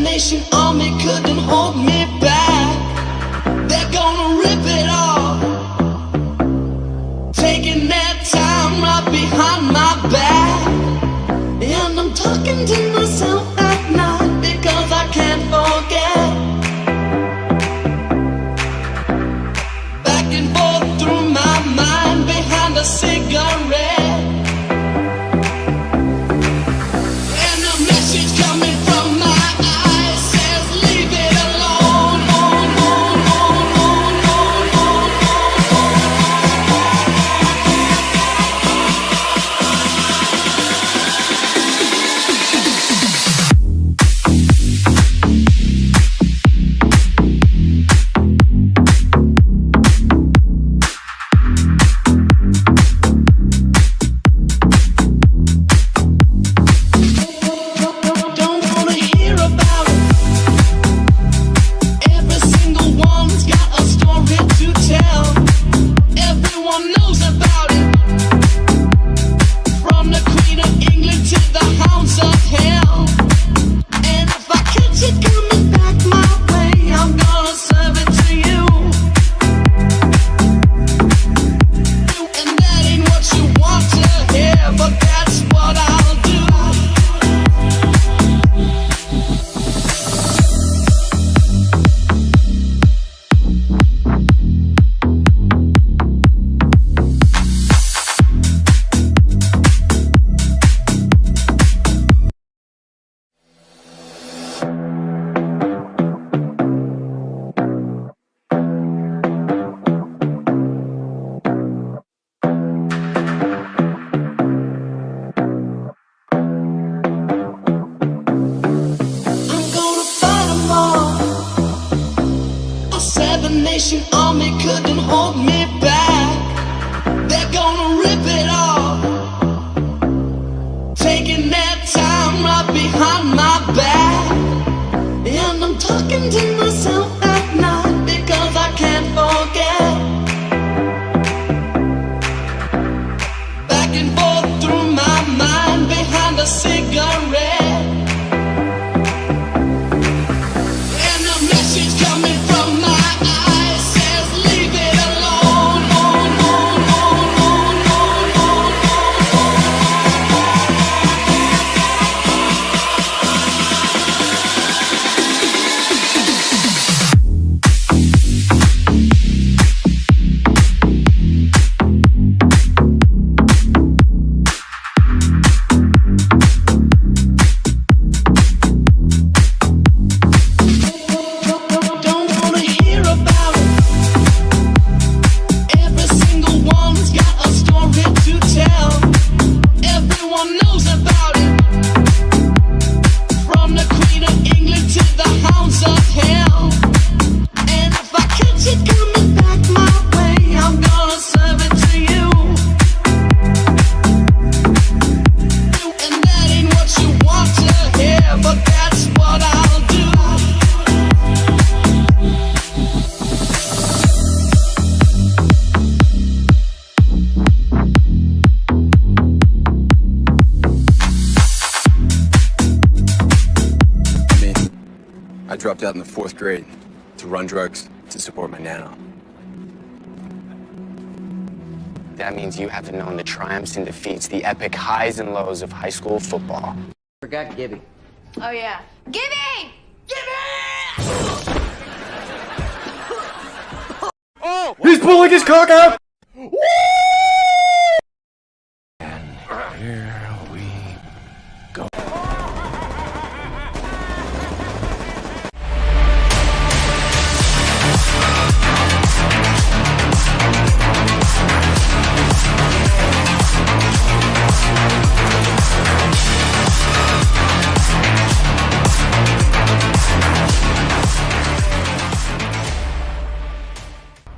Nation army couldn't hold me back. They're gonna rip it off, taking their time right behind my back. And I'm talking to myself at night because I can't forget. Back and forth through my mind behind a cigarette. Nation army couldn't hold me back. They're gonna rip it off, taking their time right behind my back. And I'm talking to myself at night because I can't forget. Back and forth through my mind behind a cigarette. I dropped out in the 4th grade to run drugs to support my nana. That means you haven't known the triumphs and defeats, the epic highs and lows of high school football. Forgot Gibby. Oh, yeah. Gibby! Gibby! Oh! He's pulling his cock out! Woo! And here we go.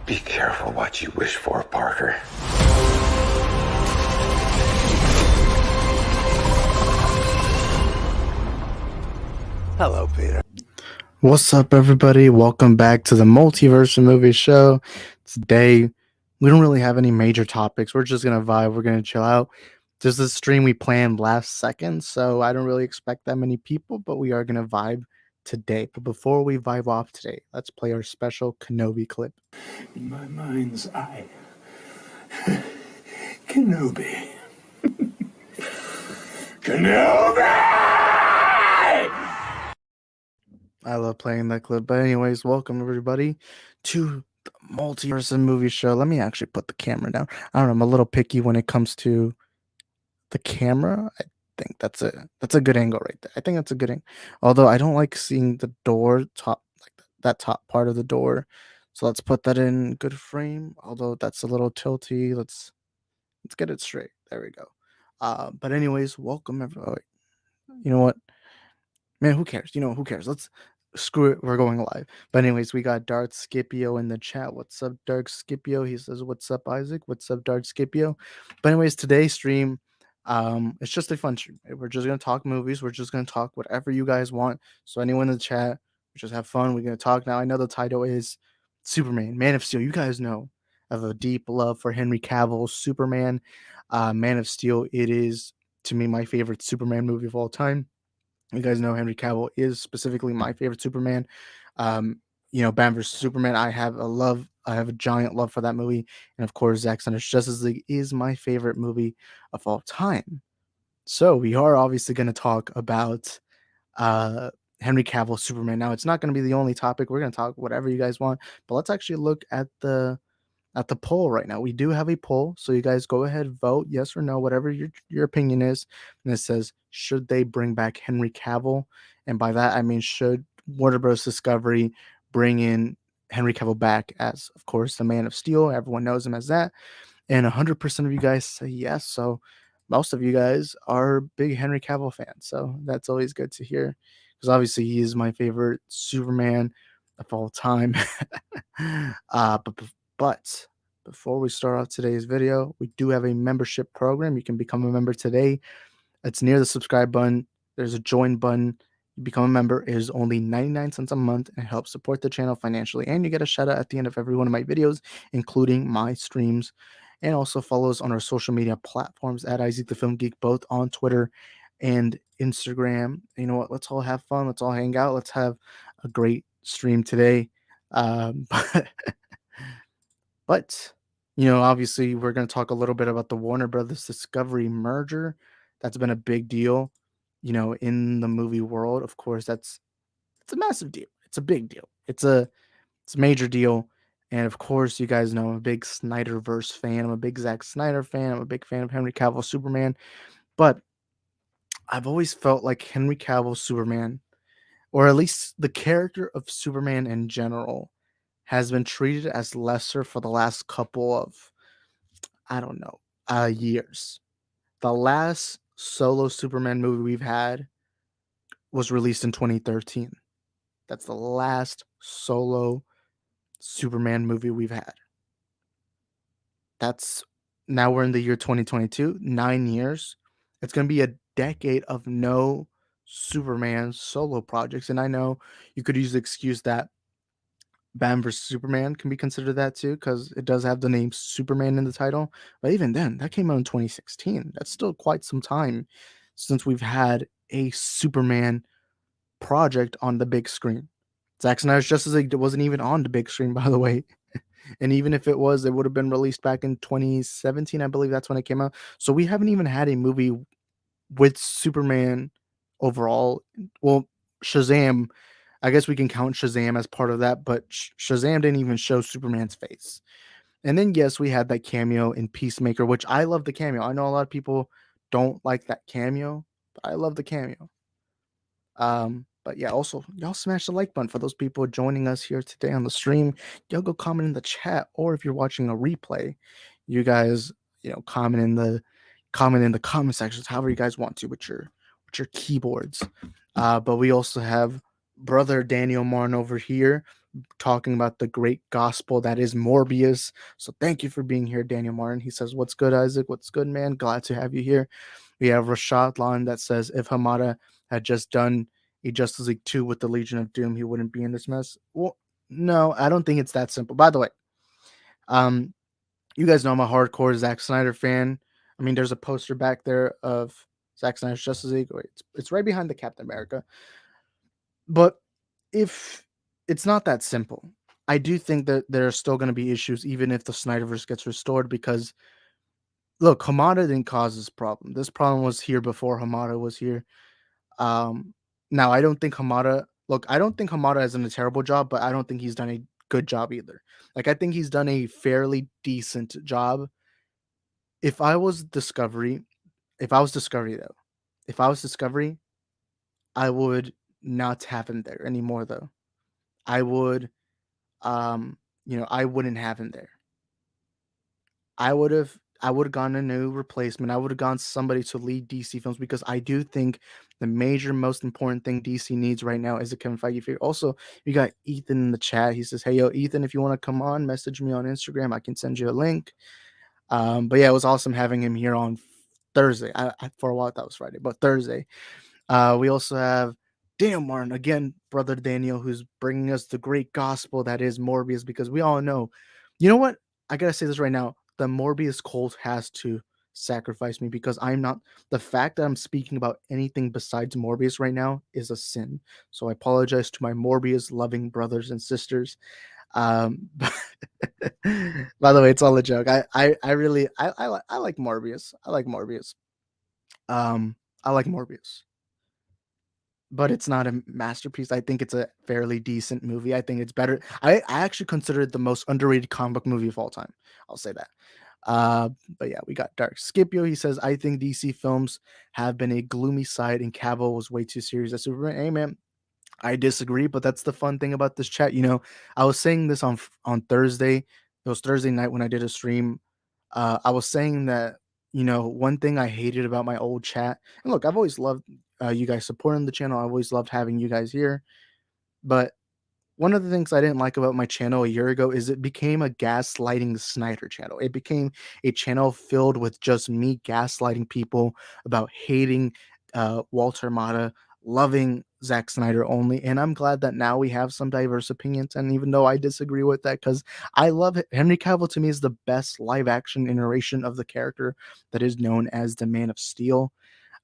Be careful what you wish for, Parker. Hello, Peter. What's up, everybody? Welcome back to the Multiverse movie show. Today, we don't really have any major topics. We're just gonna vibe. We're gonna chill out. This is a stream we planned last second, so I don't really expect that many people, but we are gonna vibe today. But before we vibe off today, let's play our special Kenobi clip. In my mind's eye, Kenobi. Kenobi! I love playing that clip. But anyways, welcome everybody to the Multiverse movie show. Let me actually put the camera down. I don't know, I'm a little picky when it comes to the camera. I think that's a good angle right there. I think that's a good angle. Although I don't like seeing the door top, like that top part of the door. So let's put that in good frame. Although that's a little tilty. Let's get it straight. There we go. But anyways, welcome everybody. You know what? Man, who cares? Who cares? Let's screw it. We're going live. But anyways, we got Darth Scipio in the chat. What's up, Darth Scipio? He says, "What's up, Isaac? What's up, Darth Scipio?" But anyways, today's stream, it's just a fun stream. We're just gonna talk movies. We're just gonna talk whatever you guys want. So anyone in the chat, we just have fun. We're gonna talk now. I know the title is Superman, Man of Steel. You guys know I have a deep love for Henry Cavill's Superman. Man of Steel. It is to me my favorite Superman movie of all time. You guys know Henry Cavill is specifically my favorite Superman. Batman vs Superman. I have a giant love for that movie, and of course, Zack Snyder's Justice League is my favorite movie of all time. So we are obviously going to talk about Henry Cavill Superman. Now, it's not going to be the only topic. We're going to talk whatever you guys want, but let's actually look at the poll right now. We do have a poll, so you guys go ahead, vote yes or no, whatever your opinion is. And it says, should they bring back Henry Cavill? And by that I mean, should Warner Bros. Discovery bring in Henry Cavill back as, of course, the Man of Steel? Everyone knows him as that. And 100% of you guys say yes. So most of you guys are big Henry Cavill fans. So that's always good to hear, because obviously he is my favorite Superman of all time. But before we start off today's video, we do have a membership program. You can become a member today. It's near the subscribe button. There's a join button. You become a member. It is only 99 cents a month and helps support the channel financially. And you get a shout out at the end of every one of my videos, including my streams. And also follow us on our social media platforms at Isaac the Film Geek, both on Twitter and Instagram. You know what? Let's all have fun. Let's all hang out. Let's have a great stream today. But, obviously we're going to talk a little bit about the Warner Brothers Discovery merger. That's been a big deal, in the movie world. Of course, it's a massive deal. It's a big deal. It's a major deal. And of course, you guys know I'm a big Snyderverse fan. I'm a big Zack Snyder fan. I'm a big fan of Henry Cavill Superman. But I've always felt like Henry Cavill Superman, or at least the character of Superman in general, has been treated as lesser for the last couple of, years. The last solo Superman movie we've had was released in 2013. That's the last solo Superman movie we've had. Now we're in the year 2022, 9 years. It's going to be a decade of no Superman solo projects. And I know you could use the excuse that Batman vs Superman can be considered that too, because it does have the name Superman in the title. But even then, that came out in 2016. That's still quite some time since we've had a Superman project on the big screen. Zack Snyder's Justice League wasn't even on the big screen, by the way. And even if it was, it would have been released back in 2017. I believe that's when it came out. So we haven't even had a movie with Superman overall. Well, Shazam, I guess we can count Shazam as part of that, but Shazam didn't even show Superman's face. And then, yes, we had that cameo in Peacemaker, which I love the cameo. I know a lot of people don't like that cameo, but I love the cameo. But yeah, also, y'all smash the like button for those people joining us here today on the stream. Y'all go comment in the chat, or if you're watching a replay, you guys, comment in the comment sections, however you guys want to, with your keyboards. But we also have brother Daniel Martin over here talking about the great gospel that is Morbius. So thank you for being here, Daniel Martin. He says, "What's good, Isaac? What's good, man? Glad to have you here." We have Rashad Lon that says, "If Hamada had just done a Justice League 2 with the Legion of Doom, he wouldn't be in this mess. Well, no, I don't think it's that simple. By the way, um, you guys know I'm a hardcore Zack Snyder fan. I mean, there's a poster back there of Zack Snyder's Justice League. Wait, it's right behind the Captain America. But if it's not that simple, I do think that there are still going to be issues even if the Snyderverse gets restored because look, Hamada didn't cause this problem. This problem was here before Hamada was here. Um, Now I don't think Hamada. Look, I don't think Hamada has done a terrible job, but I don't think he's done a good job either. Like I think he's done a fairly decent job. If I was Discovery, if I was Discovery though, if I was Discovery, I would not have him there anymore though. I would, I wouldn't have him there. I would have gone a new replacement. I would have gone somebody to lead DC films because I do think the major, most important thing DC needs right now is a Kevin Feige figure. Also, you got Ethan in the chat. He says, "Hey, yo, Ethan, if you want to come on, message me on Instagram. I can send you a link." But yeah, it was awesome having him here on Thursday. For a while, that was Friday, but Thursday. We also have Daniel Martin again, brother Daniel, who's bringing us the great gospel that is Morbius. Because we all know, you know what? I gotta say this right now: the Morbius cult has to sacrifice me because I'm not. The fact that I'm speaking about anything besides Morbius right now is a sin. So I apologize to my Morbius loving brothers and sisters. By the way, it's all a joke. I really I like Morbius. I like Morbius. I like Morbius, but it's not a masterpiece. I think it's a fairly decent movie. I think it's better. I actually consider it the most underrated comic book movie of all time. I'll say that. But yeah, we got Dark Scipio. He says, I think DC films have been a gloomy side and Cavill was way too serious as Superman. Hey man, I disagree, but that's the fun thing about this chat. I was saying this on Thursday. It was Thursday night when I did a stream. I was saying that one thing I hated about my old chat. And look, I've always loved you guys supporting the channel. I've always loved having you guys here. But one of the things I didn't like about my channel a year ago is it became a gaslighting Snyder channel. It became a channel filled with just me gaslighting people about hating Walter Mata, loving Zack Snyder only. And I'm glad that now we have some diverse opinions. And even though I disagree with that, because I love it, Henry Cavill to me is the best live action iteration of the character that is known as the Man of Steel.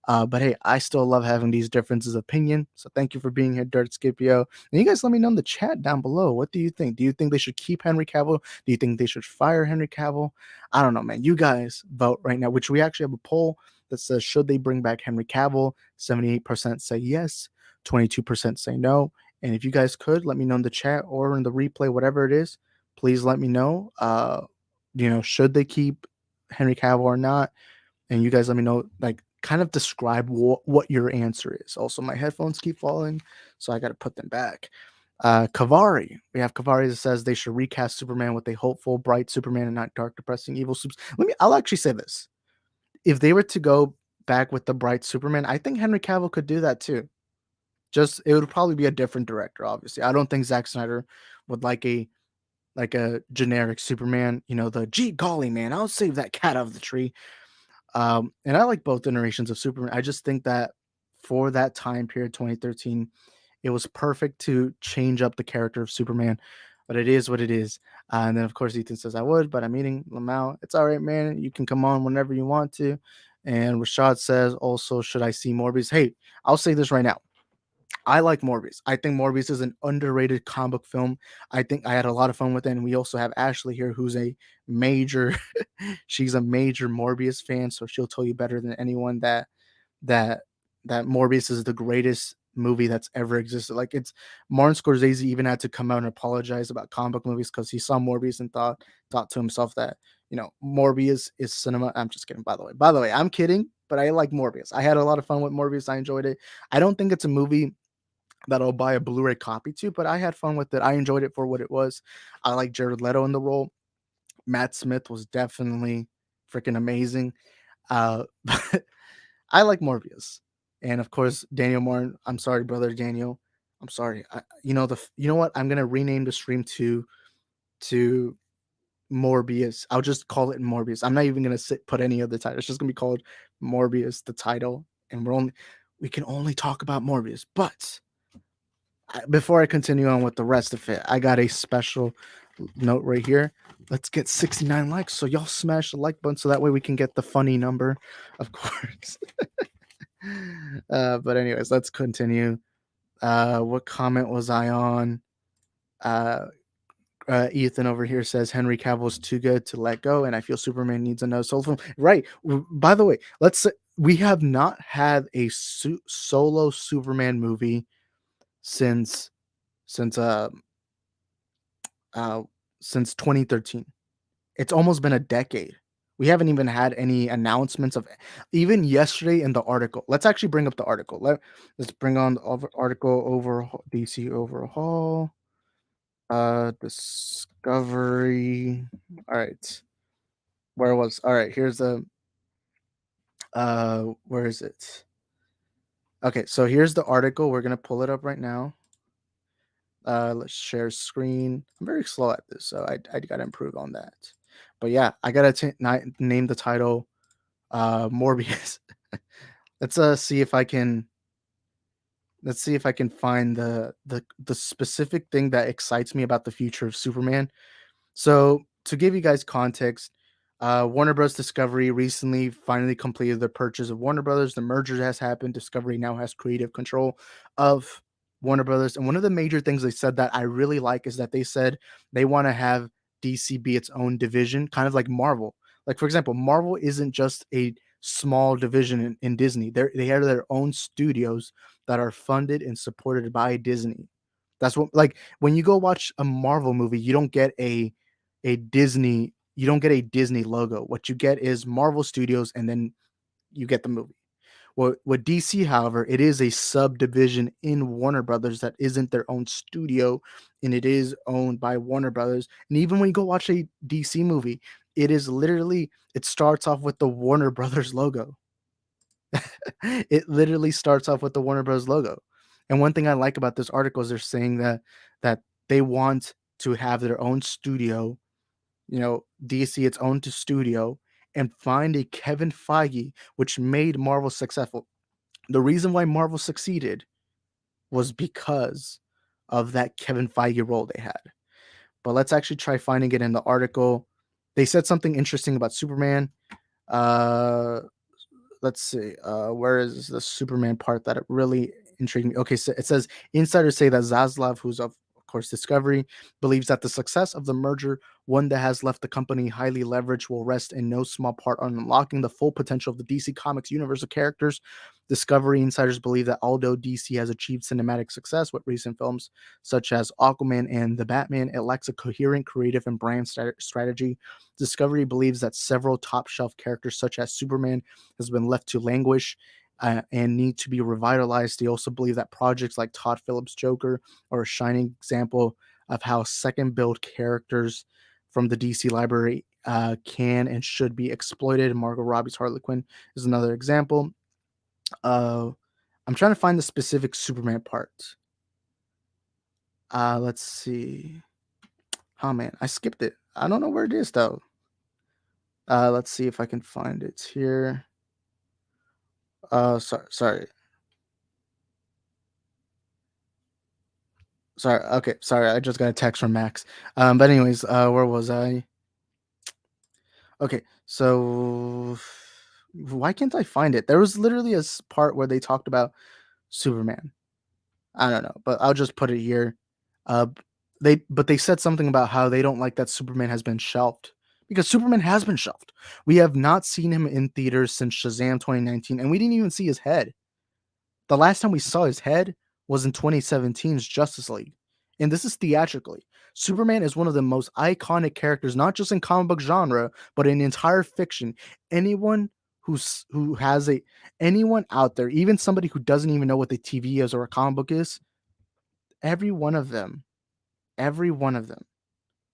But hey, I still love having these differences of opinion. So thank you for being here, Dirt Scipio. And you guys let me know in the chat down below. What do you think? Do you think they should keep Henry Cavill? Do you think they should fire Henry Cavill? I don't know, man. You guys vote right now, which we actually have a poll that says, should they bring back Henry Cavill? 78% say yes, 22% say no. And if you guys could, let me know in the chat or in the replay, whatever it is, please let me know. Should they keep Henry Cavill or not? And you guys let me know, like, kind of describe what your answer is. Also, my headphones keep falling, so I got to put them back. Kavari. We have Kavari that says they should recast Superman with a hopeful, bright Superman and not dark, depressing, evil Super. I'll actually say this. If they were to go back with the bright Superman, I think Henry Cavill could do that too. Just, it would probably be a different director, obviously. I don't think Zack Snyder would like a generic Superman, the gee golly man, I'll save that cat out of the tree. And I like both iterations of Superman. I just think that for that time period, 2013, it was perfect to change up the character of Superman. But it is what it is. And then, of course, Ethan says, I would, but I'm eating Lamau. It's all right, man. You can come on whenever you want to. And Rashad says, also, should I see Morbius? Hey, I'll say this right now. I like Morbius. I think Morbius is an underrated comic book film. I think I had a lot of fun with it. And we also have Ashley here, who's a major, she's a major Morbius fan. So she'll tell you better than anyone that Morbius is the greatest movie that's ever existed. Like, it's Martin Scorsese even had to come out and apologize about comic book movies because he saw Morbius and thought to himself that, Morbius is cinema. I'm just kidding, by the way, I'm kidding, but I like Morbius. I had a lot of fun with Morbius. I enjoyed it. I don't think it's a movie that I'll buy a Blu-ray copy to, but I had fun with it. I enjoyed it for what it was. I like Jared Leto in the role. Matt Smith was definitely freaking amazing. But I like Morbius. And of course, Daniel Martin. I'm sorry, brother Daniel. I'm sorry. You know what? I'm gonna rename the stream to Morbius. I'll just call it Morbius. I'm not even gonna put any other title. It's just gonna be called Morbius, the title. And we can only talk about Morbius. But before I continue on with the rest of it, I got a special note right here. Let's get 69 likes. So y'all smash the like button so that way we can get the funny number, of course. But anyways, let's continue. What comment was I on? Ethan over here says Henry Cavill's too good to let go, and I feel Superman needs another solo film. Right. By the way, we have not had a solo Superman movie since since uh uh since 2013. It's almost been a decade. We haven't even had any announcements of even yesterday in the article. Let's actually bring up the article. Let's bring on the article overhaul DC overhaul. Discovery. All right. All right, here's the where is it? Okay, so here's the article. We're gonna pull it up right now. Let's share screen. I'm very slow at this, so I gotta improve on that. But yeah, I gotta name the title Morbius. Let's see if I can find the specific thing that excites me about the future of Superman. So to give you guys context, Warner Bros. Discovery recently finally completed the purchase of Warner Brothers. The merger has happened. Discovery now has creative control of Warner Brothers. And one of the major things they said that I really like is that they said they want to have DC be its own division, kind of like Marvel. Like, for example, Marvel isn't just a small division in Disney. They have their own studios that are funded and supported by Disney. That's what, like, when you go watch a Marvel movie, you don't get a Disney logo. What you get is Marvel Studios, and then you get the movie. What DC, however, it is a subdivision in Warner Brothers that isn't their own studio, and it is owned by Warner Brothers. And even when you go watch a DC movie, it starts off with the Warner Brothers logo. It literally starts off with the Warner Bros. Logo. And one thing I like about this article is they're saying that they want to have their own studio, DC its own studio, and find a Kevin Feige, which made Marvel successful. The reason why Marvel succeeded was because of that Kevin Feige role they had. But let's actually try finding it in the article. They said something interesting about Superman. Let's see. Where is the Superman part that it really intrigued me? Okay, so it says insiders say that Zaslav, who's of course Discovery, believes that the success of the merger, one that has left the company highly leveraged, will rest in no small part on unlocking the full potential of the DC Comics universe of characters. Discovery insiders believe that although DC has achieved cinematic success with recent films such as Aquaman and The Batman, it lacks a coherent creative and brand strategy. Discovery believes that several top-shelf characters such as Superman has been left to languish and need to be revitalized. They also believe that projects like Todd Phillips' Joker are a shining example of how second-build characters from the DC library can and should be exploited. Margot Robbie's Harley Quinn is another example. I'm trying to find the specific Superman part. Let's see. Oh man, I skipped it. I don't know where it is though. Let's see if I can find it here. Sorry. Okay, sorry. I just got a text from Max. But anyways, where was I? Okay, so why can't I find it? There was literally a part where they talked about Superman. I don't know, but I'll just put it here. They said something about how they don't like that Superman has been shelved, because Superman has been shelved. We have not seen him in theaters since Shazam 2019, and we didn't even see his head. The last time we saw his head was in 2017's Justice League, and this is theatrically. Superman is one of the most iconic characters, not just in comic book genre, but in entire fiction. Anyone anyone out there, even somebody who doesn't even know what the TV is or a comic book is, every one of them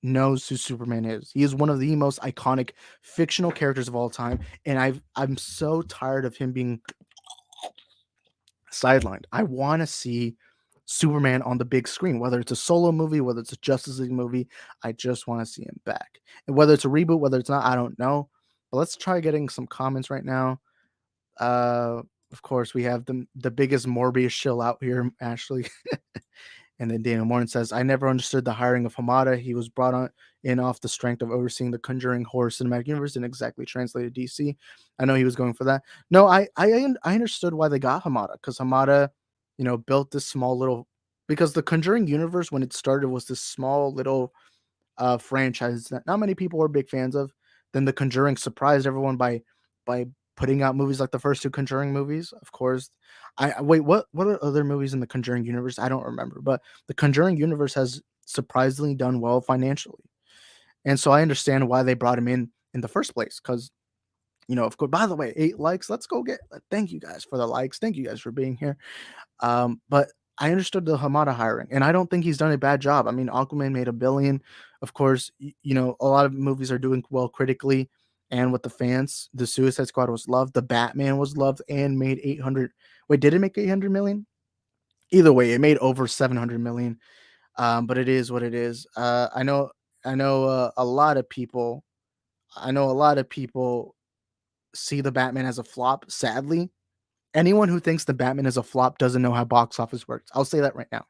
knows who Superman is. He is one of the most iconic fictional characters of all time, and I'm so tired of him being sidelined. I want to see Superman on the big screen, whether it's a solo movie, whether it's a Justice League movie. I just want to see him back. And whether it's a reboot, whether it's not, I don't know. But let's try getting some comments right now. Of course, we have the biggest Morbius shill out here, Ashley. And then Daniel Morton says, I never understood the hiring of Hamada. He was brought on in off the strength of overseeing the Conjuring horror cinematic universe and exactly translated DC. I know he was going for that. No, I understood why they got Hamada, because Hamada, built this small little, because the Conjuring universe when it started was this small little franchise that not many people were big fans of. Then The Conjuring surprised everyone by putting out movies like the first two Conjuring movies. Of course, wait. What are other movies in the Conjuring universe? I don't remember, but the Conjuring universe has surprisingly done well financially, and so I understand why they brought him in the first place. Because of course. By the way, 8 likes. Let's go get. Thank you guys for the likes. Thank you guys for being here. But I understood the Hamada hiring, and I don't think he's done a bad job. I mean, Aquaman made $1 billion. Of course, a lot of movies are doing well critically and with the fans. The Suicide Squad was loved. The Batman was loved and made 800. Wait, did it make 800 million? Either way, it made over 700 million. But it is what it is. I know a lot of people. I know a lot of people see the Batman as a flop. Sadly, anyone who thinks the Batman is a flop doesn't know how box office works. I'll say that right now.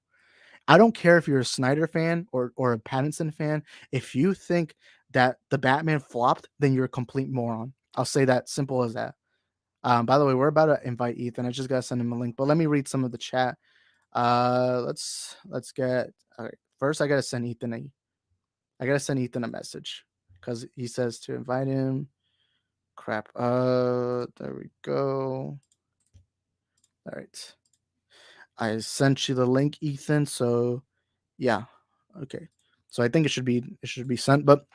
I don't care if you're a Snyder fan or a Pattinson fan. If you think that the Batman flopped, then you're a complete moron. I'll say that, simple as that. By the way, we're about to invite Ethan. I just gotta send him a link, but let me read some of the chat. Let's get. All right. First, I gotta send Ethan a message because he says to invite him. Crap. There we go. All right. I sent you the link, Ethan. So yeah. Okay. So I think it should be sent. But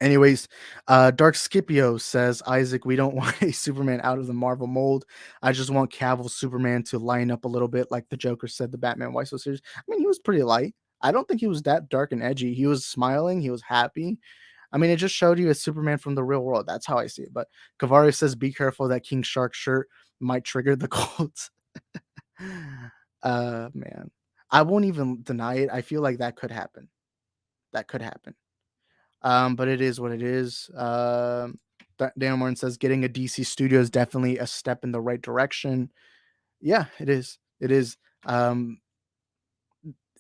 anyways, Dark Scipio says, Isaac, we don't want a Superman out of the Marvel mold. I just want Cavill Superman to line up a little bit like the Joker said the Batman Why So Serious. I mean, he was pretty light. I don't think he was that dark and edgy. He was smiling. He was happy. I mean, it just showed you a Superman from the real world. That's how I see it. But Kavari says, be careful, that King Shark shirt might trigger the cult. Man, I won't even deny it. I feel like that could happen. That could happen. But it is what it is. Dan Martin says getting a DC studio is definitely a step in the right direction. Yeah, it is. It is.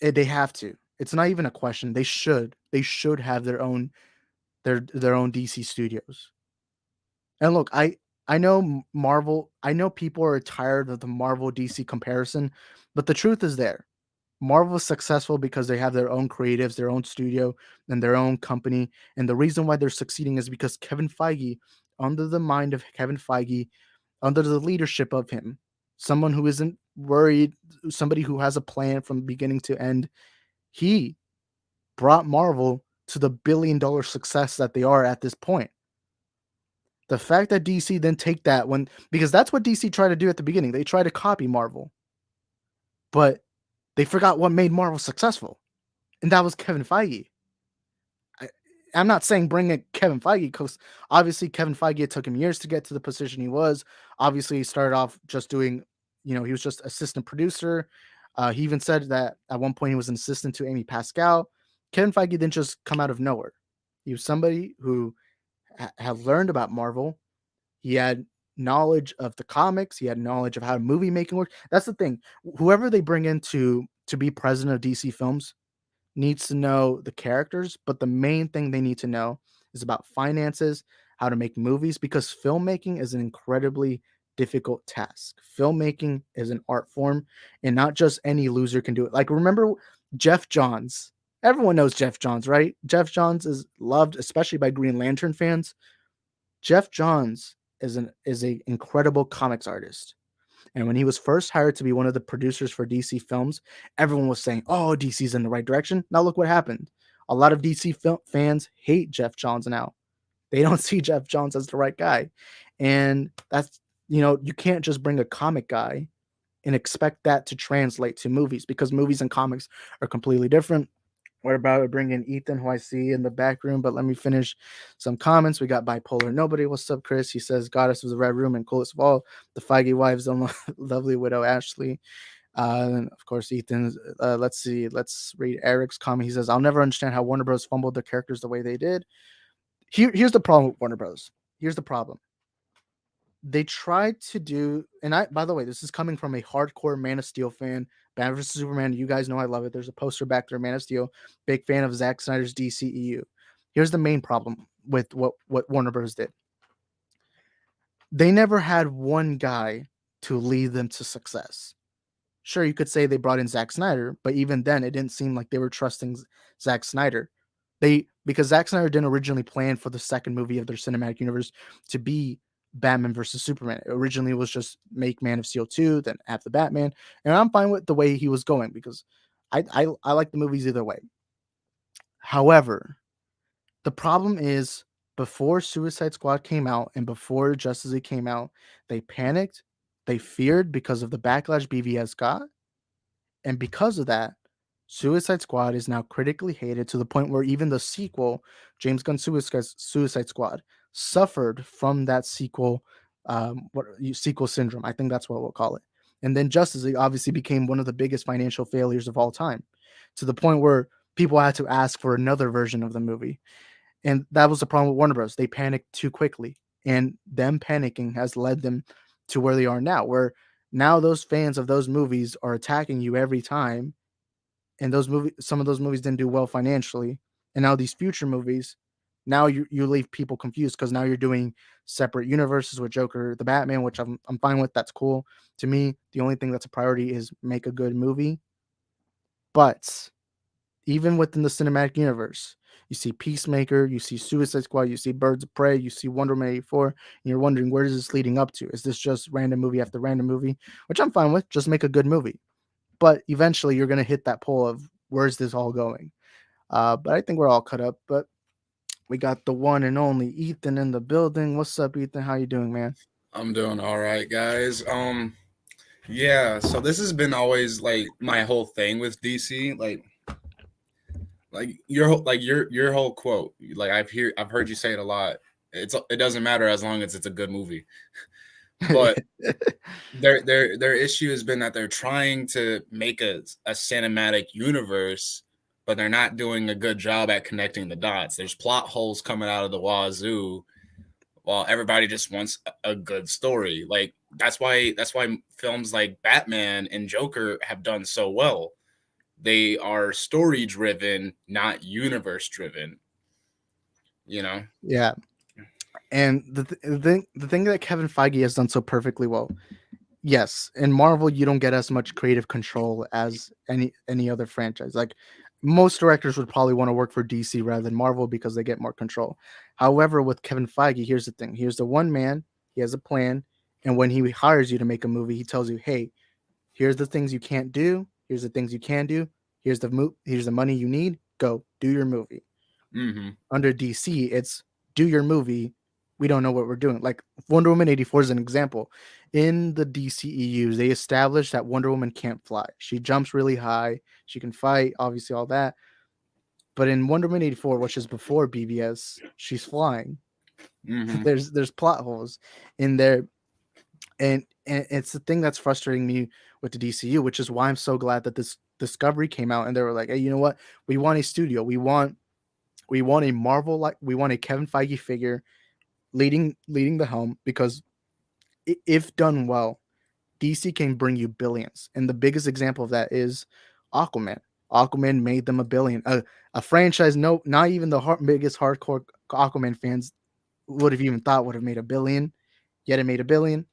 They have to. It's not even a question. They should. They should have their own DC studios. And look, I know Marvel. I know people are tired of the Marvel DC comparison, but the truth is there. Marvel is successful because they have their own creatives, their own studio, and their own company. And the reason why they're succeeding is because Kevin Feige, under the mind of Kevin Feige, under the leadership of him, someone who isn't worried, somebody who has a plan from beginning to end, he brought Marvel to the billion-dollar success that they are at this point. The fact that DC then take that because that's what DC tried to do at the beginning. They tried to copy Marvel. But they forgot what made Marvel successful, and that was Kevin Feige. I'm not saying bring in Kevin Feige because obviously Kevin Feige, it took him years to get to the position he was. Obviously, he started off just doing, he was just assistant producer. He even said that at one point he was an assistant to Amy Pascal. Kevin Feige didn't just come out of nowhere. He was somebody who had learned about Marvel. He had knowledge of the comics. He had knowledge of how movie making works. That's the thing. Whoever they bring in to be president of DC Films needs to know the characters, but the main thing they need to know is about finances, how to make movies, because filmmaking is an incredibly difficult task. Filmmaking is an art form, and not just any loser can do it. Like, remember Jeff Johns? Everyone knows Jeff Johns, right? Jeff Johns is loved, especially by Green Lantern fans. Jeff Johns is an incredible comics artist. And when he was first hired to be one of the producers for DC Films, everyone was saying, oh, DC's in the right direction. Now look what happened. A lot of DC fans hate Jeff Johns now. They don't see Jeff Johns as the right guy. And that's, you can't just bring a comic guy and expect that to translate to movies, because movies and comics are completely different. What about bringing Ethan, who I see in the back room? But let me finish some comments. We got Bipolar Nobody. What's up, Chris? He says, Goddess was the Red Room and coolest of all. The Feige wives, the lovely widow Ashley. And of course, Ethan. Let's see. Let's read Eric's comment. He says, I'll never understand how Warner Bros. Fumbled their characters the way they did. Here's the problem with Warner Bros. Here's the problem. they tried to do, and I, by the way, this is coming from a hardcore Man of Steel fan. Batman vs Superman, you guys know I love it. There's a poster back there, Man of Steel. Big fan of Zack Snyder's DCEU. Here's the main problem with what Warner Bros. Did. They never had one guy to lead them to success. Sure, you could say they brought in Zack Snyder, but even then, it didn't seem like they were trusting Zack Snyder. Because Zack Snyder didn't originally plan for the second movie of their cinematic universe to be Batman versus Superman. Originally, it was just make Man of Steel 2, then have the Batman, and I'm fine with the way he was going because I like the movies either way. However, the problem is before Suicide Squad came out and before Justice League came out, they panicked, they feared because of the backlash BVS got, and because of that, Suicide Squad is now critically hated to the point where even the sequel, James Gunn's Suicide Squad, suffered from that sequel, sequel syndrome. I think that's what we'll call it. And then Justice League obviously became one of the biggest financial failures of all time, to the point where people had to ask for another version of the movie. And that was the problem with Warner Bros. They panicked too quickly, and them panicking has led them to where they are now, where now those fans of those movies are attacking you every time, and some of those movies didn't do well financially, and now these future movies, now you leave people confused because now you're doing separate universes with Joker, the Batman, which I'm fine with. That's cool. To me, the only thing that's a priority is make a good movie. But even within the cinematic universe, you see Peacemaker, you see Suicide Squad, you see Birds of Prey, you see Wonder Woman 84, and you're wondering, where is this leading up to? Is this just random movie after random movie? Which I'm fine with. Just make a good movie. But eventually you're going to hit that pole of where's this all going? But I think we're all cut up. But we got the one and only Ethan in the building. What's up, Ethan? How you doing, man? I'm doing all right, guys. Yeah, so this has been always like my whole thing with DC, like your whole quote. Like I've heard you say it a lot. It doesn't matter as long as it's a good movie. But their issue has been that they're trying to make a cinematic universe, but they're not doing a good job at connecting the dots. There's plot holes coming out of the wazoo, while everybody just wants a good story. Like that's why films like Batman and Joker have done so well. They are story driven, not universe driven. You know? Yeah. And the thing that Kevin Feige has done so perfectly well, yes, in Marvel you don't get as much creative control as any other franchise. Like most directors would probably want to work for DC rather than Marvel because they get more control. However, with Kevin Feige, here's the thing: here's the one man. He has a plan, and when he hires you to make a movie, he tells you, "Hey, here's the things you can't do. Here's the things you can do. Here's the money you need. Go do your movie." Mm-hmm. Under DC, it's do your movie. We don't know what we're doing. Like Wonder Woman 84 is an example. In the DCEU, they established that Wonder Woman can't fly. She jumps really high. She can fight, obviously, all that. But in Wonder Woman 84, which is before BVS, she's flying. Mm-hmm. There's plot holes in there. And it's the thing that's frustrating me with the DCU, which is why I'm so glad that this Discovery came out and they were like, hey, you know what? We want a studio. We want a Marvel, like we want a Kevin Feige figure leading the helm, because if done well, DC can bring you billions. And the biggest example of that is Aquaman. Aquaman made them $1 billion. A franchise, no, not even the biggest hardcore Aquaman fans would have even thought would have made $1 billion. Yet it made $1 billion.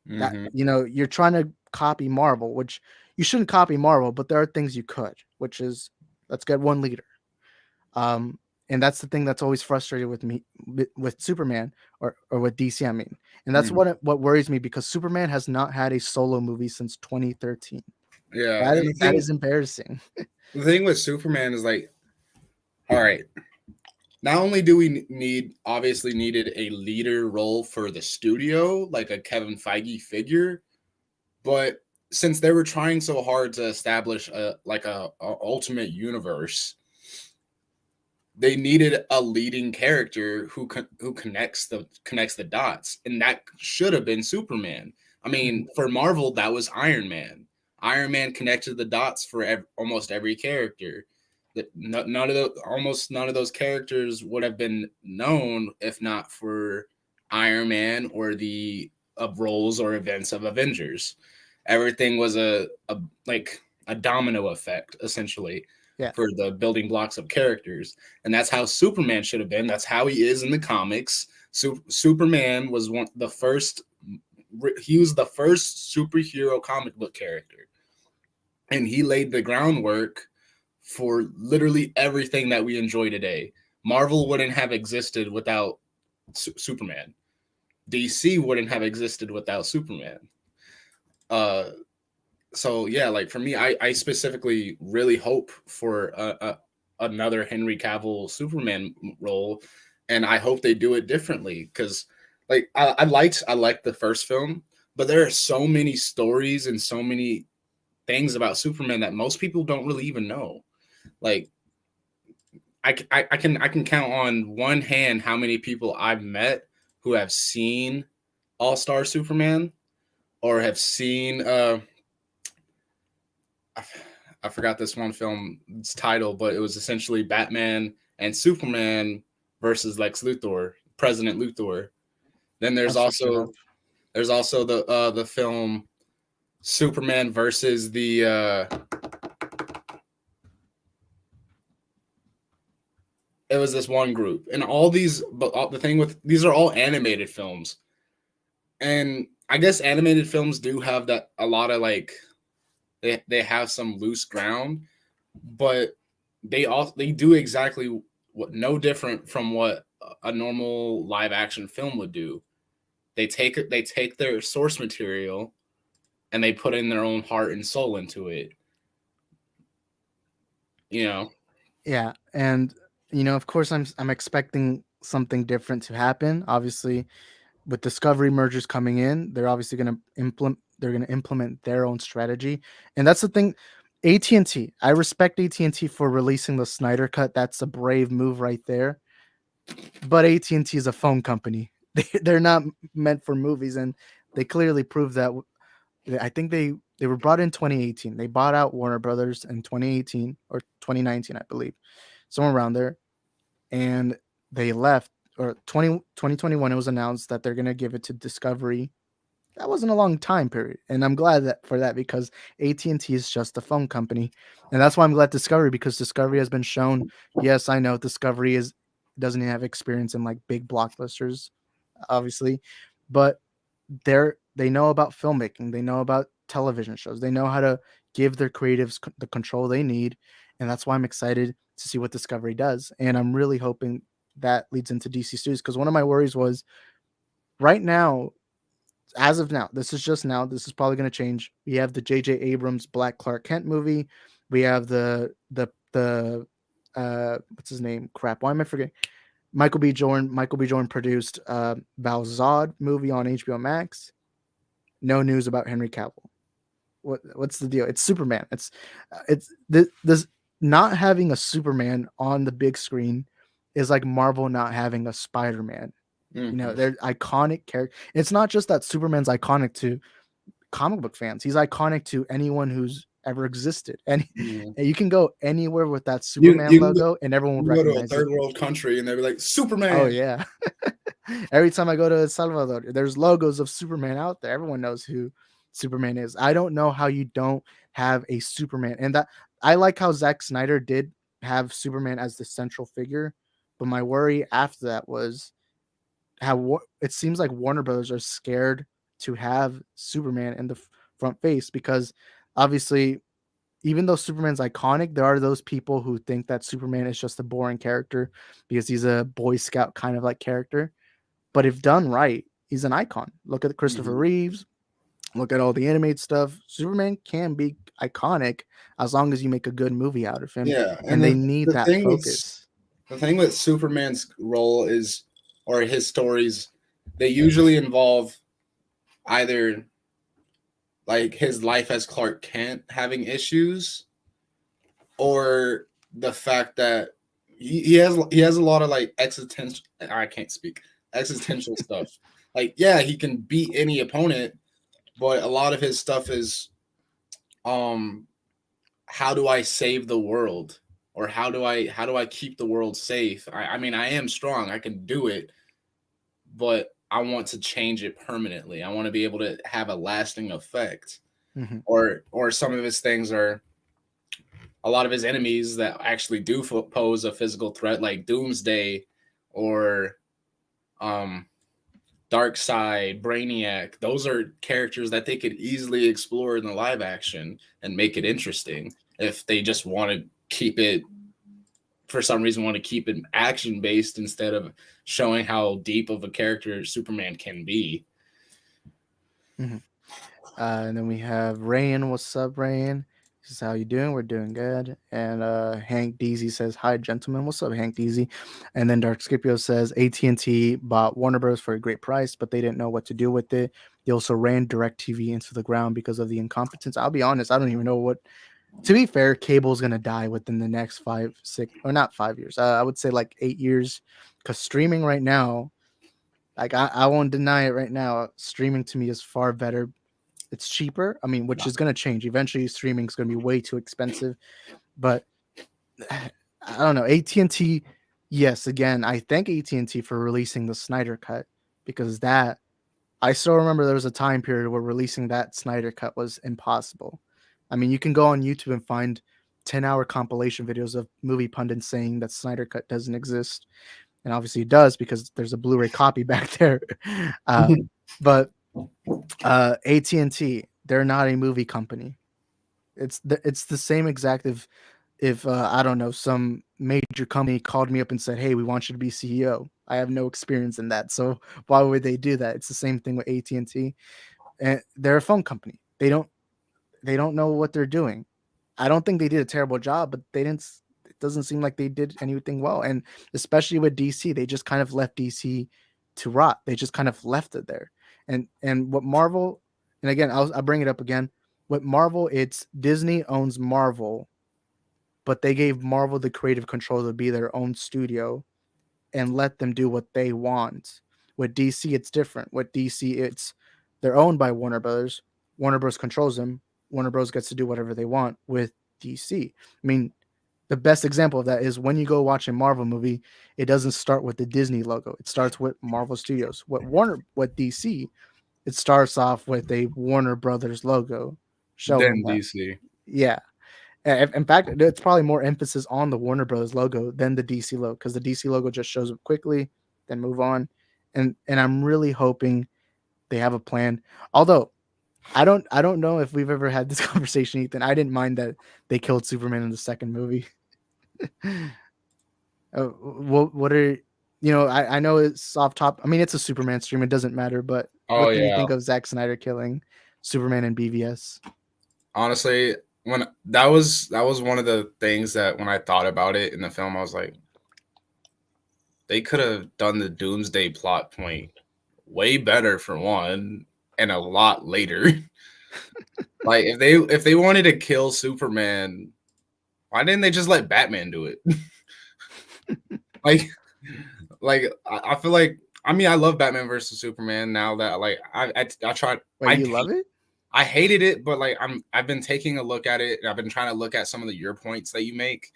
That, you're trying to copy Marvel, which you shouldn't copy Marvel, but there are things you could, which is let's get one leader. And that's the thing that's always frustrated with me with Superman or with DC, I mean. And that's what worries me, because Superman has not had a solo movie since 2013. Yeah. That is embarrassing. The thing with Superman is like, all right, not only do we obviously needed a leader role for the studio, like a Kevin Feige figure, but since they were trying so hard to establish a ultimate universe, they needed a leading character who connects the dots, and that should have been Superman. I mean, for Marvel, that was Iron Man. Iron Man connected the dots for almost every character. Almost none of those characters would have been known if not for Iron Man or the of roles or events of Avengers. Everything was a domino effect, essentially, Yeah. for the building blocks of characters. And that's how Superman should have been. That's how he is in the comics. Superman was the first superhero comic book character. And he laid the groundwork for literally everything that we enjoy today. Marvel wouldn't have existed without Superman. DC wouldn't have existed without Superman. So yeah, like for me, I specifically really hope for another Henry Cavill Superman role, and I hope they do it differently, because like I liked the first film, but there are so many stories and so many things about Superman that most people don't really even know. Like I can count on one hand how many people I've met who have seen All-Star Superman or have seen I forgot this one film's title, but it was essentially Batman and Superman versus Lex Luthor, President Luthor. Then there's also the film Superman versus the it was this one group, and all these, but the thing with these are all animated films, and I guess animated films do have that a lot of like they have some loose ground, but they do exactly what no different from what a normal live action film would do. They take their source material and they put in their own heart and soul into it. You know. Yeah, and of course, I'm expecting something different to happen. Obviously, with Discovery mergers coming in, they're obviously going to implement their own strategy, and that's the thing. AT&T, I respect AT&T for releasing the Snyder Cut. That's a brave move right there. But AT&T is a phone company. They're not meant for movies, and they clearly proved that. I think they were brought in 2018. They bought out Warner Brothers in 2018 or 2019, I believe, somewhere around there. And they left, or 2021, it was announced that they're going to give it to Discovery. That wasn't a long time period. And I'm glad for that, because AT&T is just a phone company. And that's why I'm glad Discovery, because Discovery has been shown. Yes, I know Discovery doesn't have experience in like big blockbusters, obviously, but they know about filmmaking, they know about television shows, they know how to give their creatives the control they need, and that's why I'm excited to see what Discovery does. And I'm really hoping that leads into DC Studios, because one of my worries was right now, as of now, this is just now, this is probably going to change. We have the J.J. Abrams Black Clark Kent movie. We have the what's his name? Crap, why am I forgetting? Michael B. Jordan produced Val Zod movie on HBO Max. No news about Henry Cavill. What's the deal? It's Superman. It's this not having a Superman on the big screen is like Marvel not having a Spider-Man. Mm-hmm. They're iconic characters. It's not just that Superman's iconic to comic book fans. He's iconic to anyone who's ever existed. And you can go anywhere with that Superman logo and everyone would go to a recognize it. third world country and they'd be like, Superman. Oh yeah. Every time I go to El Salvador, there's logos of Superman out there. Everyone knows who Superman is. I don't know how you don't have a Superman. And that I like how Zack Snyder did have Superman as the central figure, but my worry after that was how it seems like Warner Brothers are scared to have Superman in the front face, because obviously, even though Superman's iconic, there are those people who think that Superman is just a boring character because he's a Boy Scout kind of like character. But if done right, he's an icon. Look at Christopher Reeves. Look at all the animated stuff. Superman can be iconic as long as you make a good movie out of him. Yeah, and they need that focus. The thing with Superman's role is, or his stories, they usually involve either like his life as Clark Kent having issues, or the fact that he has a lot of like existential stuff. Like, yeah, he can beat any opponent, but a lot of his stuff is how do I save the world, or how do I keep the world safe? I mean, I am strong, I can do it, but I want to change it permanently. I want to be able to have a lasting effect. Mhm. Or some of his things are a lot of his enemies that actually do pose a physical threat, like Doomsday or um Darkseid, Brainiac. Those are characters that they could easily explore in the live action and make it interesting if they just want to keep it, for some reason, want to keep it action based instead of showing how deep of a character Superman can be. Mhm. And then we have Rayan. What's up, Rayan? This is how you doing? We're doing good. And Hank Deasy says, "Hi, gentlemen." What's up, Hank Deasy? And then Dark Scipio says, "AT&T bought Warner Bros. For a great price, but they didn't know what to do with it. They also ran DirecTV into the ground because of the incompetence." I'll be honest, I don't even know what. To be fair, cable's gonna die within the next 5, 6, or not 5 years. I would say like 8 years, because streaming right now, like I won't deny it right now. Streaming to me is far better. It's cheaper. I mean, which is going to change. Eventually, streaming is going to be way too expensive. But I don't know. AT&T, yes. Again, I thank AT&T for releasing the Snyder Cut, because that I still remember there was a time period where releasing that Snyder Cut was impossible. I mean, you can go on YouTube and find 10-hour compilation videos of movie pundits saying that Snyder Cut doesn't exist, and obviously it does because there's a Blu-ray copy back there. But AT&T, they're not a movie company. It's the same exact if I don't know, some major company called me up and said, "Hey, we want you to be CEO." I have no experience in that, so why would they do that? It's the same thing with AT&T, and they're a phone company. They don't know what they're doing. I don't think they did a terrible job, but they didn't. It doesn't seem like they did anything well, and especially with DC, they just kind of left DC to rot. They just kind of left it there. And what Marvel, and again, I'll bring it up again. With Marvel, it's Disney owns Marvel, but they gave Marvel the creative control to be their own studio and let them do what they want. With DC, it's different. With DC, it's they're owned by Warner Brothers. Warner Bros. Controls them. Warner Bros. Gets to do whatever they want with DC. I mean, the best example of that is when you go watch a Marvel movie, it doesn't start with the Disney logo. It starts with Marvel Studios. With DC, it starts off with a Warner Brothers logo showing Then that. DC. Yeah. In fact, it's probably more emphasis on the Warner Brothers logo than the DC logo, because the DC logo just shows up quickly, then move on. And I'm really hoping they have a plan. Although I don't know if we've ever had this conversation, Ethan. I didn't mind that they killed Superman in the second movie. What are I know it's off top. I mean, it's a Superman stream. It doesn't matter. But Oh what do you yeah. think of Zack Snyder killing Superman in BVS? Honestly, when that was one of the things that when I thought about it in the film, I was like, they could have done the Doomsday plot point way better for one, and a lot later. Like if they wanted to kill Superman, why didn't they just let Batman do it? like I feel like, I mean, I love Batman versus Superman now that like I tried. Wait, you love it? I hated it, but like I've been taking a look at it, and I've been trying to look at some of your points that you make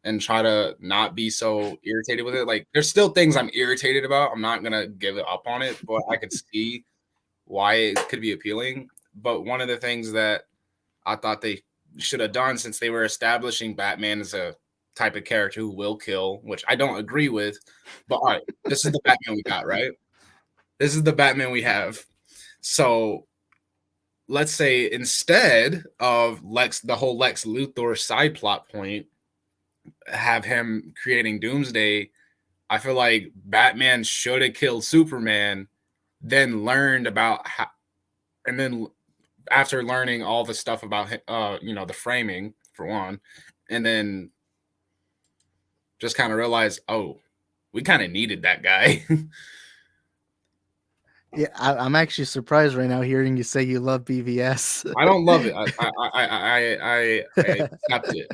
and try to not be so irritated with it. Like there's still things I'm irritated about. I'm not gonna give it up on it, but I could see why it could be appealing. But one of the things that I thought they should have done, since they were establishing Batman as a type of character who will kill, which I don't agree with, but all right, this is the Batman we got, right? This is the Batman we have. So let's say instead of the whole Lex Luthor side plot point, have him creating Doomsday, I feel like Batman should have killed Superman, then learned about how, and then after learning all the stuff about the framing for one, and then just kind of realized, oh, we kind of needed that guy. Yeah, I'm actually surprised right now hearing you say you love BVS. I don't love it. I accept it.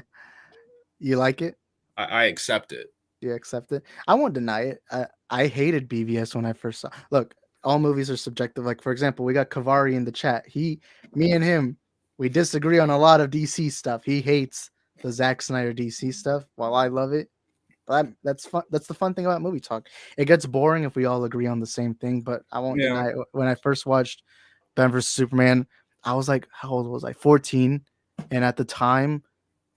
You like it? I accept it. You accept it? I won't deny it. I hated BVS when I first saw. Look, all movies are subjective. Like, for example, we got Kavari in the chat. Me and him, we disagree on a lot of DC stuff. He hates the Zack Snyder DC stuff, while I love it. That's fun. That's the fun thing about movie talk. It gets boring if we all agree on the same thing, but I won't Yeah. deny it. When I first watched Batman vs Superman, I was like, how old was I? 14, and at the time,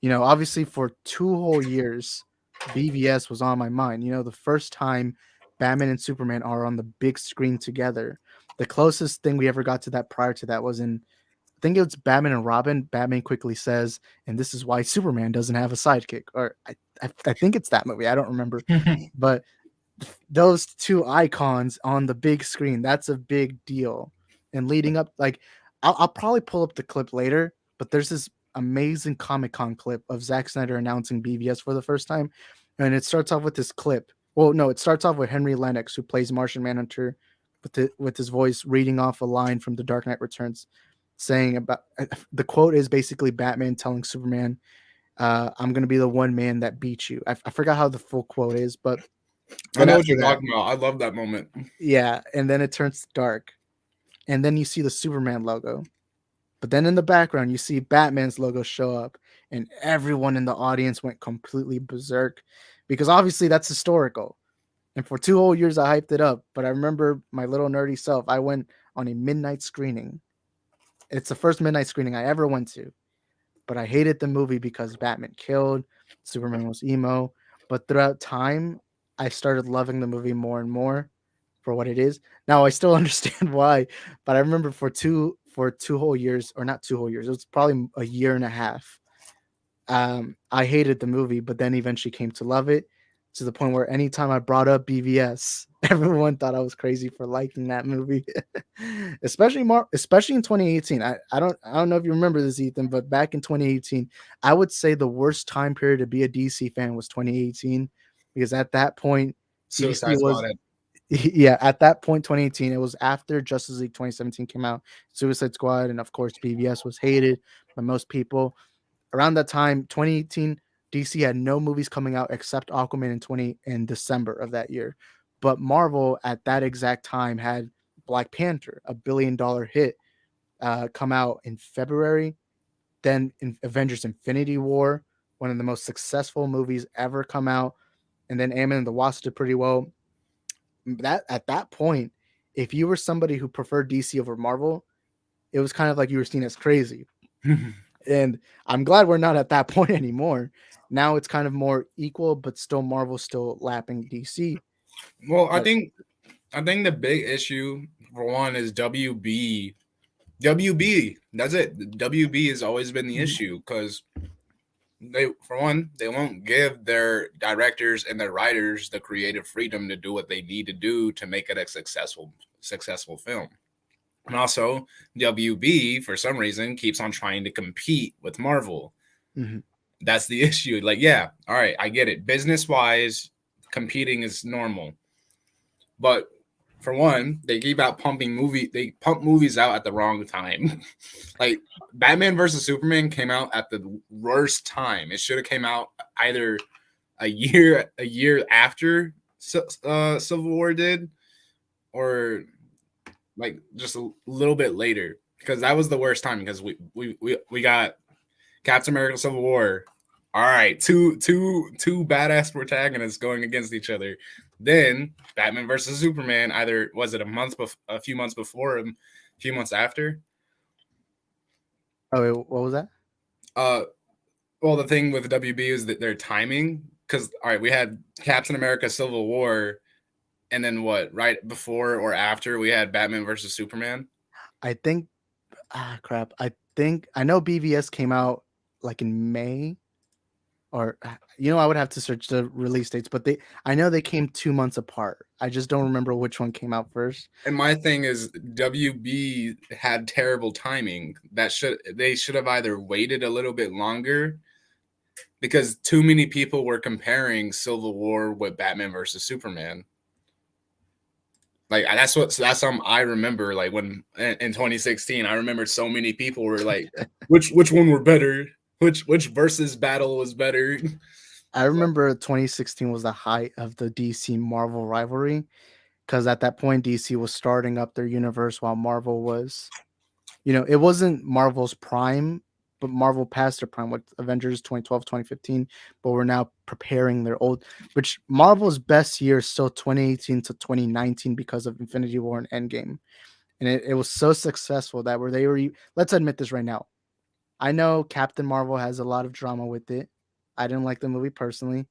obviously for 2 whole years, BVS was on my mind. The first time Batman and Superman are on the big screen together. The closest thing we ever got to that prior to that was in, I think it's Batman and Robin. Batman quickly says, and this is why Superman doesn't have a sidekick. Or I think it's that movie. I don't remember. But those two icons on the big screen, that's a big deal. And leading up, like, I'll probably pull up the clip later, but there's this amazing Comic-Con clip of Zack Snyder announcing BVS for the first time. And it starts off with this clip. Well, no, it starts off with Henry Lennox, who plays Martian Manhunter, with his voice reading off a line from The Dark Knight Returns, saying about the quote is basically Batman telling Superman, I'm going to be the one man that beats you. I forgot how the full quote is, but I know what after you're that, talking about. I love that moment. yeah, and then it turns dark. And then you see the Superman logo. But then in the background, you see Batman's logo show up, and everyone in the audience went completely berserk because obviously that's historical. And for 2 whole years, I hyped it up. But I remember my little nerdy self, I went on a midnight screening. It's the first midnight screening I ever went to. But I hated the movie because Batman killed, Superman was emo. But throughout time, I started loving the movie more and more for what it is. Now I still understand why, but I remember for 2 whole years, or not 2 whole years, it was probably a year and a half. I hated the movie, but then eventually came to love it to the point where anytime I brought up BVS, everyone thought I was crazy for liking that movie. Especially in 2018. I don't know if you remember this, Ethan, but back in 2018, I would say the worst time period to be a DC fan was 2018 because at that point Suicide DC was Squad. yeah, at that point 2018, it was after Justice League 2017 came out, Suicide Squad, and of course BVS was hated by most people. Around that time, 2018, DC had no movies coming out except Aquaman in December of that year. But Marvel at that exact time had Black Panther, a $1 billion hit, come out in February. Then in Avengers Infinity War, one of the most successful movies ever come out. And then Ant-Man and the Wasp did pretty well. That at that point, if you were somebody who preferred DC over Marvel, it was kind of like you were seen as crazy. And I'm glad we're not at that point anymore. Now it's kind of more equal, but still Marvel still lapping DC. Well, I think the big issue for one is WB. WB, that's it. WB has always been the issue because they won't give their directors and their writers the creative freedom to do what they need to do to make it a successful film. And also, WB for some reason keeps on trying to compete with Marvel. Mm-hmm. That's the issue. Like, yeah, all right, I get it. Business wise, competing is normal, but for one, they keep out they pump movies out at the wrong time. Like Batman versus Superman came out at the worst time. It should have came out either a year after Civil War did, or like just a little bit later, because that was the worst time because we got Captain America Civil War. All right, two badass protagonists going against each other. Then Batman versus Superman, either was it a few months before, a few months after? Oh, wait, what was that? Well, the thing with WB is that their timing, because all right, we had Captain America Civil War, and then what? Right before or after we had Batman versus Superman. I think crap. I know BVS came out like in May, or I would have to search the release dates, but I know they came 2 months apart. I just don't remember which one came out first. And my thing is WB had terrible timing. They should have either waited a little bit longer, because too many people were comparing Civil War with Batman versus Superman. Like that's something I remember. Like when in 2016, I remember so many people were like, which one were better? Which versus battle was better? I remember 2016 was the height of the DC Marvel rivalry, because at that point DC was starting up their universe while Marvel was, it wasn't Marvel's prime, but Marvel passed their prime with Avengers 2012, 2015, but we're now preparing their old, which Marvel's best year is still 2018 to 2019 because of Infinity War and Endgame. And it was so successful that let's admit this right now. I know Captain Marvel has a lot of drama with it. I didn't like the movie personally,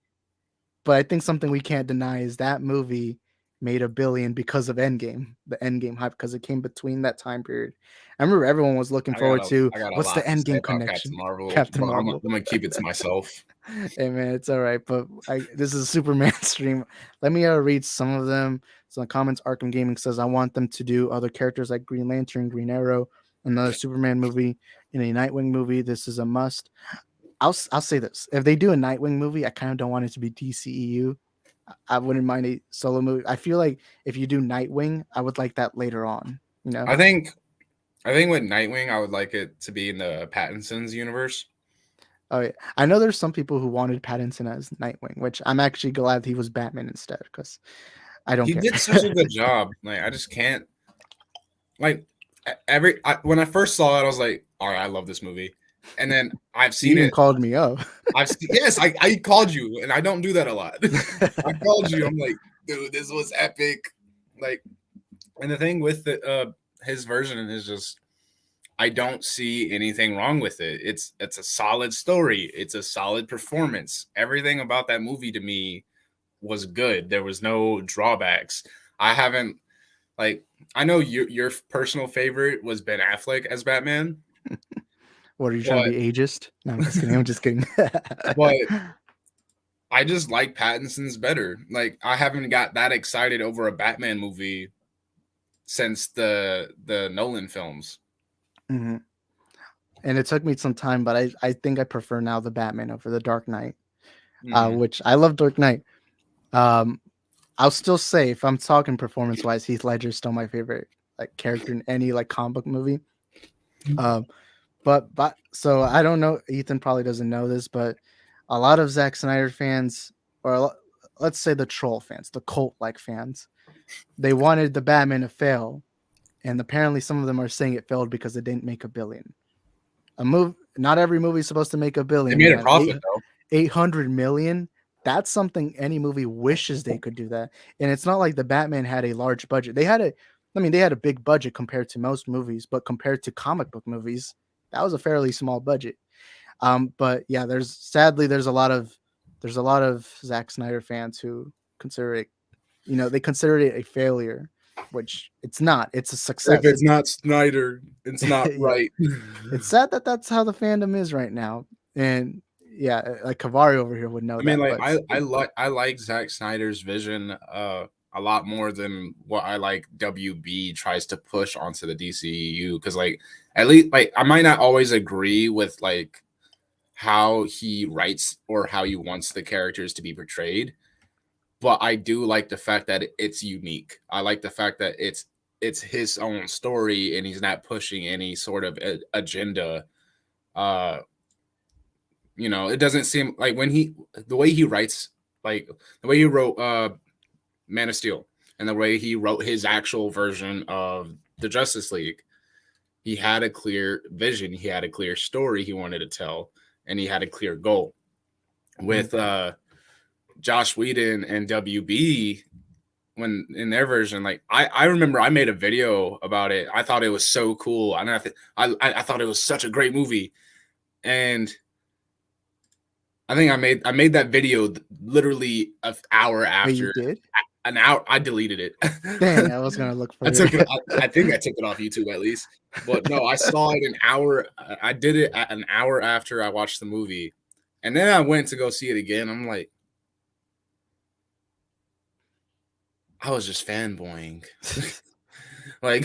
but I think something we can't deny is that movie made $1 billion because of Endgame, the Endgame hype, because it came between that time period. I remember everyone was looking forward to I got a what's the lot to say Endgame about connection. Captain Marvel, Captain but Marvel. I'm gonna keep it to myself. Hey man, it's all right. But this is a Superman stream. Let me read some of them. So in the comments, Arkham Gaming says, I want them to do other characters like Green Lantern, Green Arrow, another Superman movie, in a Nightwing movie. This is a must. I'll say this: if they do a Nightwing movie, I kind of don't want it to be DCEU. I wouldn't mind a solo movie. I feel like if you do Nightwing, I would like that later on. You know, I think with Nightwing, I would like it to be in the Pattinson's universe. oh yeah, I know there's some people who wanted Pattinson as Nightwing, which I'm actually glad he was Batman instead because I don't He care. did such a good job. Like I just can't. Like when I first saw it, I was like, all right, I love this movie. And then I've You seen even it. called me up. Yes, I called you, and I don't do that a lot. I called you. I'm like, dude, this was epic. Like, and the thing with his version is just, I don't see anything wrong with it. It's a solid story. It's a solid performance. Everything about that movie to me was good. There was no drawbacks. I haven't like I know your personal favorite was Ben Affleck as Batman. What are you trying to be ageist? No, I'm just kidding. I'm just kidding. But I just like Pattinson's better. Like I haven't got that excited over a Batman movie since the Nolan films. Mm-hmm. And it took me some time, but I think I prefer now the Batman over the Dark Knight, which I love Dark Knight. I'll still say if I'm talking performance wise, Heath Ledger is still my favorite like character in any like comic book movie. But so I don't know. Ethan probably doesn't know this, but a lot of Zack Snyder fans, or let's say the troll fans, the cult like fans, they wanted the Batman to fail, and apparently some of them are saying it failed because it didn't make $1 billion. Not every movie is supposed to make $1 billion. They made a profit though. 800 million. That's something any movie wishes they could do that. And it's not like the Batman had a large budget. They had a big budget compared to most movies, but compared to comic book movies, that was a fairly small budget. But yeah, there's a lot of Zack Snyder fans who consider it, they consider it a failure, which it's not. It's a success. If it's not Snyder, it's not right. It's sad that that's how the fandom is right now. And yeah, like Kavari over here would know. I mean, I like Zack Snyder's vision a lot more than what I like WB tries to push onto the DCEU, because like at least like I might not always agree with like how he writes or how he wants the characters to be portrayed, but I do like the fact that it's unique. I like the fact that it's his own story and he's not pushing any sort of agenda. It doesn't seem like the way he writes, like the way he wrote Man of Steel and the way he wrote his actual version of the Justice League, he had a clear vision. He had a clear story he wanted to tell, and he had a clear goal. With Josh Whedon and WB, when in their version, like I remember I made a video about it. I thought it was so cool. I thought it was such a great movie, and I think I made that video literally an hour after. Wait, you did? An hour. I deleted it. Dang, I was gonna look for it. I think I took it off YouTube at least. But no, I saw it an hour. I did it an hour after I watched the movie, and then I went to go see it again. I'm like, I was just fanboying. Like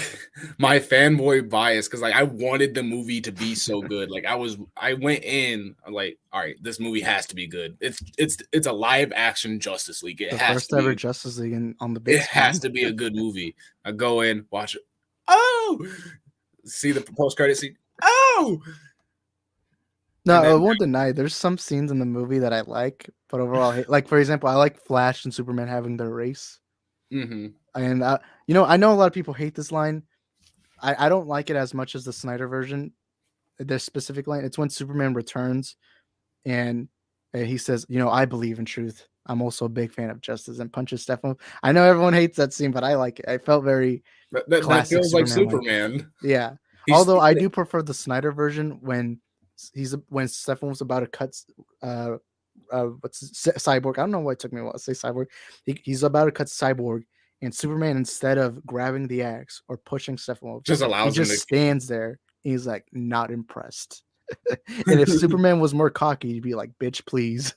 my fanboy bias, because like I wanted the movie to be so good. Like I went in like, all right, this movie has to be good. It's a live action Justice League. It the has first to ever be, Justice League on the big it has to be a good movie. I go in, watch it. Oh, see the post credit scene. Oh, no, I won't deny. There's some scenes in the movie that I like, but overall, I hate. Like for example, I like Flash and Superman having their race. Mm-hmm. And I know a lot of people hate this line. I don't like it as much as the Snyder version. There's specific line. It's when Superman returns and he says, I believe in truth. I'm also a big fan of justice, and punches Steppenwolf. I know everyone hates that scene, but I like it. I felt very That classic feels like Superman. Superman. Yeah. He's Although I do prefer the Snyder version when Steppenwolf's about to cut Cyborg. I don't know why it took me a while to say Cyborg. He's about to cut Cyborg, and Superman, instead of grabbing the axe or pushing Steppenwolf, just he allows just him stands there. And he's like not impressed. And if Superman was more cocky, he'd be like, "Bitch, please."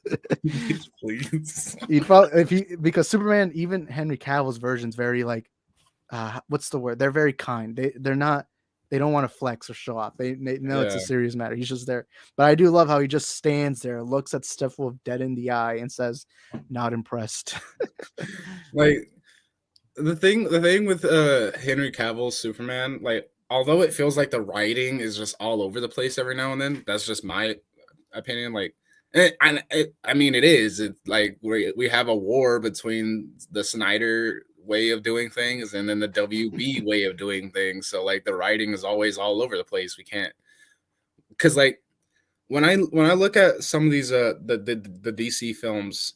please. He'd follow because Superman, even Henry Cavill's version's very like, what's the word? They're very kind. They're not. They don't want to flex or show off. They know it's a Yeah. serious matter. He's just there. But I do love how he just stands there, looks at Steppenwolf dead in the eye, and says, "Not impressed." Like the thing with Henry Cavill's Superman, like although it feels like the writing is just all over the place every now and then, that's just my opinion. Like, I mean, it is. It's like we have a war between the Snyder way of doing things and then the WB way of doing things. So like the writing is always all over the place. We can't, because like when I look at some of these the DC films,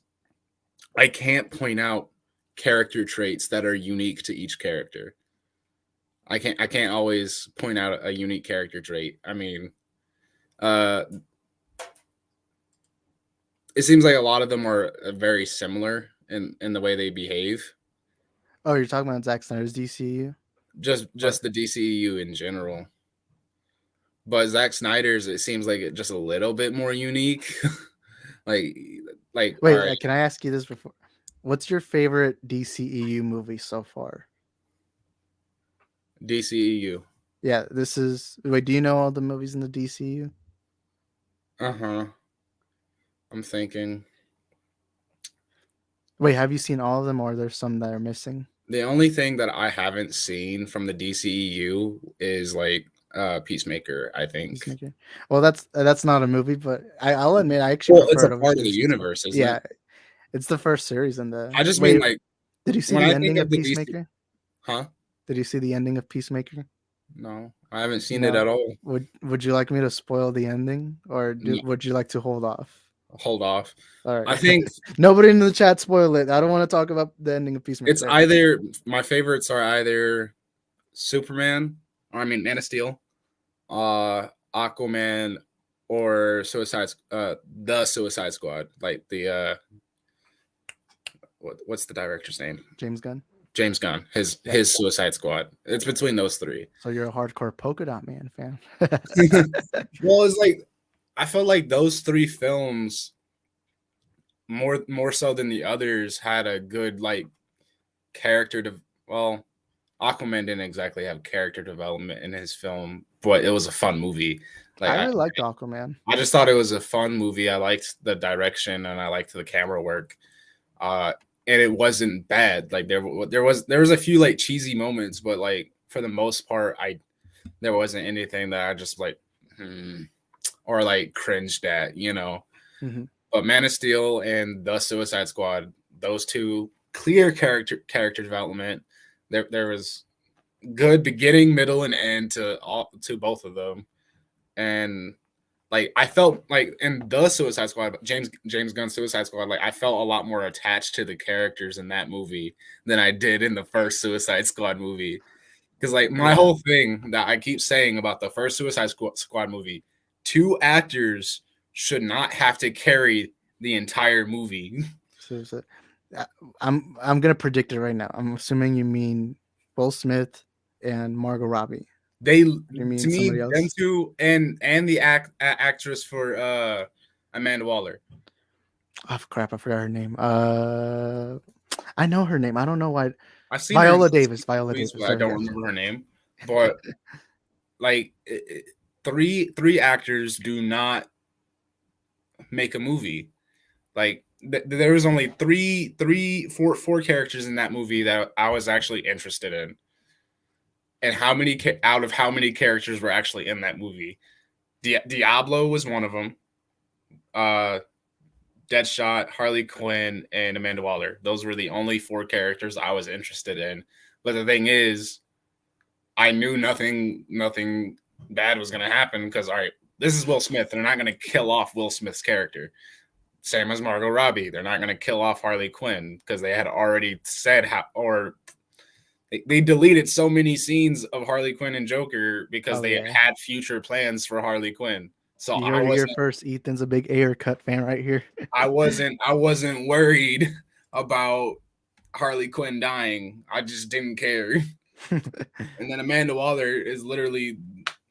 I can't point out character traits that are unique to each character. I can't always point out a unique character trait. I mean, it seems like a lot of them are very similar in the way they behave. Oh, you're talking about Zack Snyder's DCU? Just the DCU in general. But Zack Snyder's, it seems like it just a little bit more unique. like Wait, right. can I ask you this before? What's your favorite DCEU movie so far? DCEU. Yeah, this is. Wait, do you know all the movies in the DCU? Uh-huh. I'm thinking. Wait, have you seen all of them, or are there some that are missing? The only thing that I haven't seen from the DCEU is like Peacemaker, I think. Peacemaker. Well, that's not a movie, but I'll admit I actually Well, it's prefer a it over part of the Suicide universe, Squad. isn't Yeah, it? it's the first series in the. I just Wait, mean like did you see when the I ending think of of the Peacemaker? Huh? Did you see the ending of Peacemaker? No, I haven't seen No. it at all. Would you like me to spoil the ending, or No. would you like to hold off? Hold off. All right. I think Nobody in the chat spoil it. I don't want to talk about the ending of Peacemaker. it's either my favorites are either Superman, or I mean Man of Steel, Aquaman, or the Suicide Squad. Like the what's the director's name? James Gunn. James Gunn. His Suicide Squad. It's between those three. So you're a hardcore Polka Dot Man fan. Well, it's like I felt like those three films more so than the others had a good like character well, Aquaman didn't exactly have character development in his film, but it was a fun movie. Like I really liked Aquaman. I just thought it was a fun movie. I liked the direction and I liked the camera work. And it wasn't bad. Like there was a few like cheesy moments, but like for the most part, there wasn't anything that I just like or like cringed at, you know. Mm-hmm. But Man of Steel and The Suicide Squad, those two clear character development. There was good beginning, middle, and end to both of them, and like I felt like in The Suicide Squad, James Gunn's Suicide Squad, like I felt a lot more attached to the characters in that movie than I did in the first Suicide Squad movie. Because like my whole thing that I keep saying about the first Suicide Squad movie, two actors should not have to carry the entire movie. So I'm gonna predict it right now. I'm assuming you mean Will Smith and Margot Robbie. You mean to me, somebody else? them two and the actress for Amanda Waller. Oh crap! I forgot her name. I know her name. I don't know why. I've seen Viola her Davis. Viola movies, Davis. but I don't remember her name. But like three actors do not make a movie. Like there was only four characters in that movie that I was actually interested in. And how many out of how many characters were actually in that movie? Diablo was one of them. Deadshot, Harley Quinn, and Amanda Waller. Those were the only four characters I was interested in. But the thing is, I knew nothing bad was going to happen because, all right, this is Will Smith. They're not going to kill off Will Smith's character. Same as Margot Robbie. They're not going to kill off Harley Quinn because they had already said how, or they deleted so many scenes of Harley Quinn and Joker because they had future plans for Harley Quinn. So you heard it here first. Ethan's a big Ayer cut fan right here. I wasn't worried about Harley Quinn dying. I just didn't care. And then Amanda Waller is literally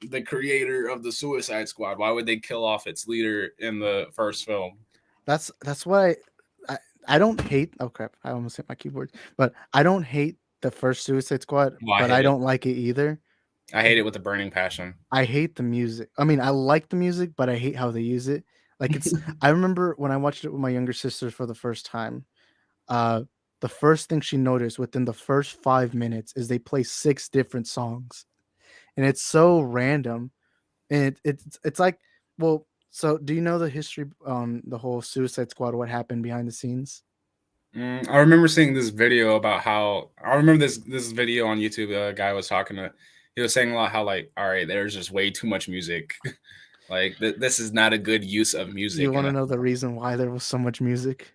the creator of the Suicide Squad. Why would they kill off its leader in the first film? That's why I don't hate. Oh crap! I almost hit my keyboard. But I don't hate the first Suicide Squad, but I don't like it either. I hate it with a burning passion. I hate the music. I mean, I like the music, but I hate how they use it. Like it's. I remember when I watched it with my younger sister for the first time. The first thing she noticed within the first 5 minutes is they play 6 different songs, and it's so random. And it's like, well, so do you know the history on the whole Suicide Squad? What happened behind the scenes? I remember seeing this video about how I remember this video on YouTube. A guy was talking to, he was saying a lot how like, all right, there's just way too much music. Like this is not a good use of music. You want to know the reason why there was so much music?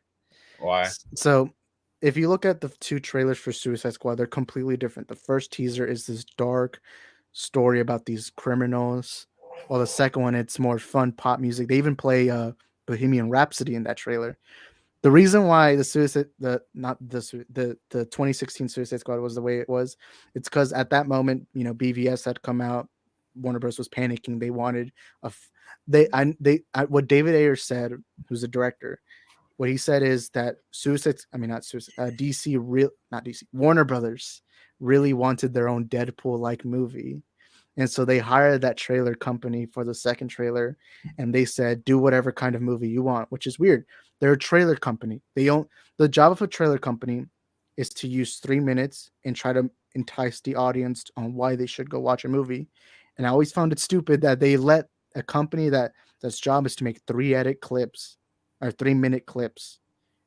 Why? So, if you look at the 2 trailers for Suicide Squad, they're completely different. The first teaser is this dark story about these criminals, while the second one it's more fun pop music. They even play Bohemian Rhapsody in that trailer. The reason why the 2016 Suicide Squad was the way it was, it's because at that moment, BVS had come out, Warner Bros was panicking. They wanted what David Ayer said, who's the director. What he said is that Warner Brothers really wanted their own Deadpool-like movie. And so they hired that trailer company for the second trailer, and they said, do whatever kind of movie you want, which is weird. They're a trailer company. The job of a trailer company is to use 3 minutes and try to entice the audience on why they should go watch a movie. And I always found it stupid that they let a company that's job is to make 3-minute clips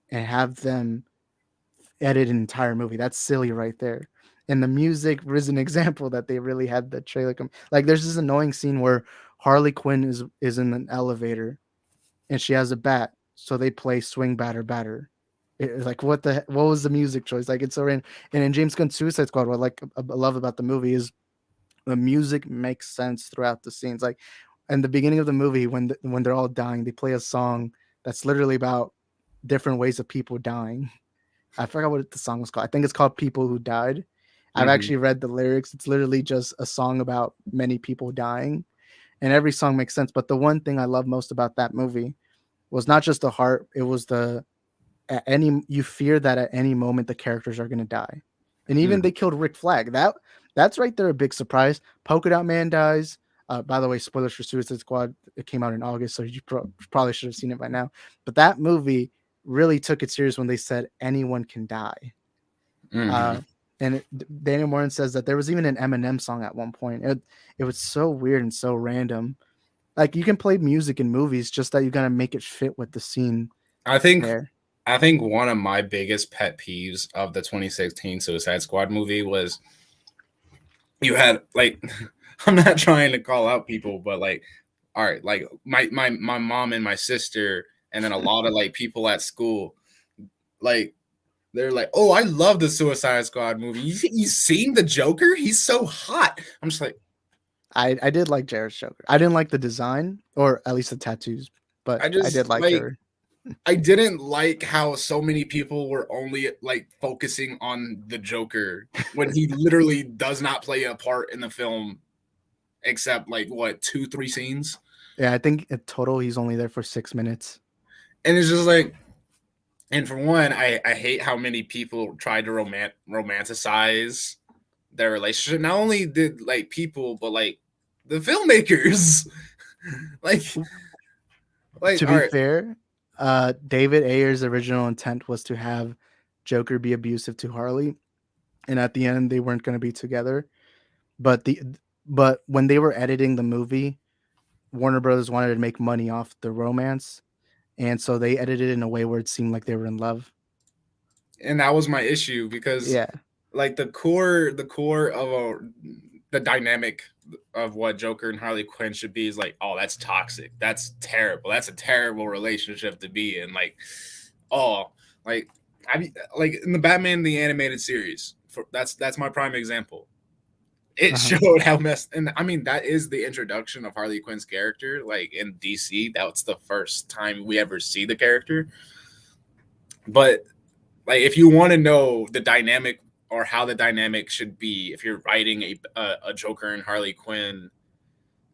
and have them edit an entire movie. That's silly right there. And the music is an example that they really had the trailer like there's this annoying scene where Harley Quinn is in an elevator and she has a bat, so they play Swing Batter Batter. Like what was the music choice? Like it's so random. And in James Gunn's Suicide Squad, what I love about the movie is the music makes sense throughout the scenes. Like in the beginning of the movie, when they're all dying, they play a song that's literally about different ways of people dying. I forgot what the song was called. I think it's called People Who Died. I've actually read the lyrics. It's literally just a song about many people dying, and every song makes sense. But the one thing I love most about that movie was not just the heart. It was you fear that at any moment the characters are going to die. And even they killed Rick Flag. That's right there a big surprise. Polka Dot Man dies. By the way, spoilers for Suicide Squad. It came out in August, so you probably should have seen it by now. But that movie really took it serious when they said anyone can die. And Daniel Morin says that there was even an Eminem song at one point. It was so weird and so random. Like you can play music in movies, just that you gotta make it fit with the scene. I think one of my biggest pet peeves of the 2016 Suicide Squad movie was you had like I'm not trying to call out people, but like, all right, like my mom and my sister, and then a lot of like people at school, like they're like, oh, I love the Suicide Squad movie. You seen the Joker? He's so hot. I'm just like, I did like Jared's Joker. I didn't like the design, or at least the tattoos, but I did like her. I didn't like how so many people were only like focusing on the Joker when he literally does not play a part in the film except like what 2-3 scenes. Yeah, I think in total he's only there for 6 minutes. And it's just like, and for one, I hate how many people tried to romanticize their relationship. Not only did like people, but like the filmmakers. like to be fair, David Ayer's original intent was to have Joker be abusive to Harley, and at the end they weren't going to be together. But when they were editing the movie, Warner Brothers wanted to make money off the romance, and so they edited it in a way where it seemed like they were in love. And that was my issue because like the core of the dynamic of what Joker and Harley Quinn should be is like, oh, that's toxic. That's terrible. That's a terrible relationship to be in. Like, oh, like like in the Batman the animated series. That's my prime example. It showed how messed, and I mean that is the introduction of Harley Quinn's character. Like in DC, that's the first time we ever see the character. But like, if you want to know the dynamic or how the dynamic should be, if you're writing a Joker and Harley Quinn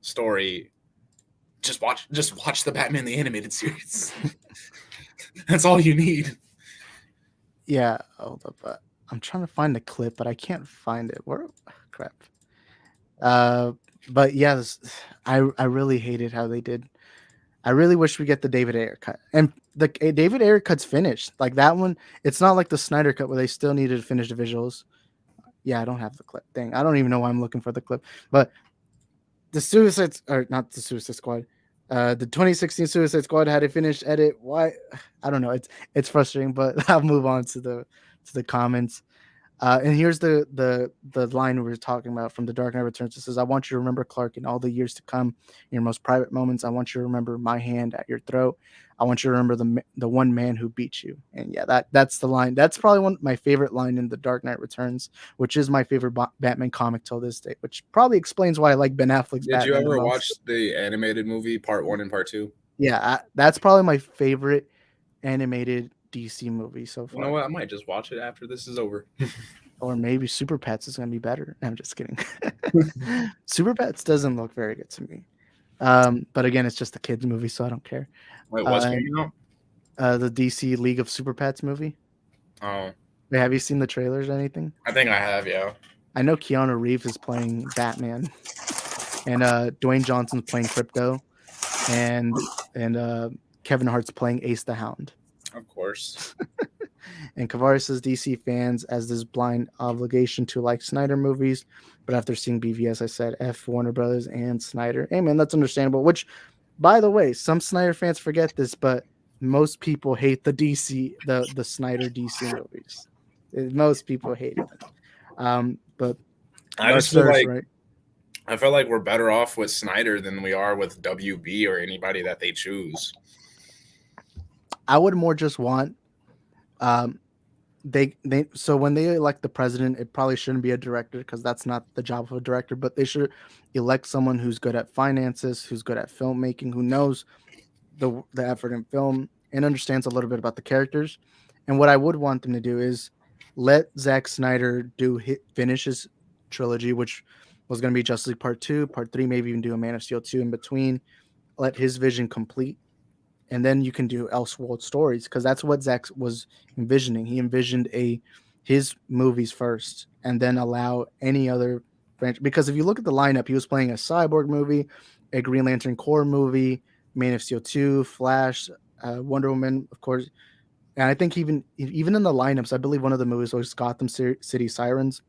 story, just watch the Batman the animated series. That's all you need. Yeah, hold up. I'm trying to find the clip, but I can't find it. Where? Crap. But yeah, I really hated how they did. I really wish we get the David Ayer cut, and the David Ayer cut's finished. Like that one, it's not like the Snyder cut where they still needed to finish the visuals. Yeah, I don't have the clip. Dang, I don't even know why I'm looking for the clip. But the not the Suicide Squad. The 2016 Suicide Squad had a finished edit. Why? I don't know. It's frustrating, but I'll move on to the comments. And here's the line we were talking about from The Dark Knight Returns. It says, "I want you to remember Clark in all the years to come, in your most private moments. I want you to remember my hand at your throat. I want you to remember the one man who beat you." And yeah, that's the line. That's probably my favorite line in The Dark Knight Returns, which is my favorite Batman comic till this day, which probably explains why I like Ben Affleck's Did Batman. you ever watch the animated movie Part 1 and Part 2? Yeah, that's probably my favorite animated DC movie so far. You know what? I might just watch it after this is over. Or maybe Super Pets is going to be better. I'm just kidding. Super Pets doesn't look very good to me. But again, it's just a kids movie, so I don't care. Wait, what's coming out? The DC League of Super Pets movie. Oh. Wait, have you seen the trailers or anything? I think I have, yeah. I know Keanu Reeves is playing Batman. And Dwayne Johnson's playing Crypto. And Kevin Hart's playing Ace the Hound. Of course. And Kavari says DC fans as this blind obligation to like Snyder movies, but after seeing BVS, I said F Warner Brothers and Snyder. Hey man, that's understandable. Which, by the way, some Snyder fans forget this, but most people hate the Snyder DC movies. Most people hate it. But I just feel like right? I feel like we're better off with Snyder than we are with WB or anybody that they choose. I would more just want so when they elect the president, it probably shouldn't be a director because that's not the job of a director, but they should elect someone who's good at finances, who's good at filmmaking, who knows the effort in film and understands a little bit about the characters. And what I would want them to do is let Zack Snyder finish his trilogy, which was going to be Justice League Part 2, Part 3, maybe even do a Man of Steel 2 in between. Let his vision complete. And then you can do Elseworld stories because that's what Zack was envisioning. He envisioned his movies first and then allow any other branch. Because if you look at the lineup, he was playing a Cyborg movie, a Green Lantern Corps movie, Man of Steel 2, Flash, Wonder Woman, of course. And I think even in the lineups, I believe one of the movies was Gotham City Sirens.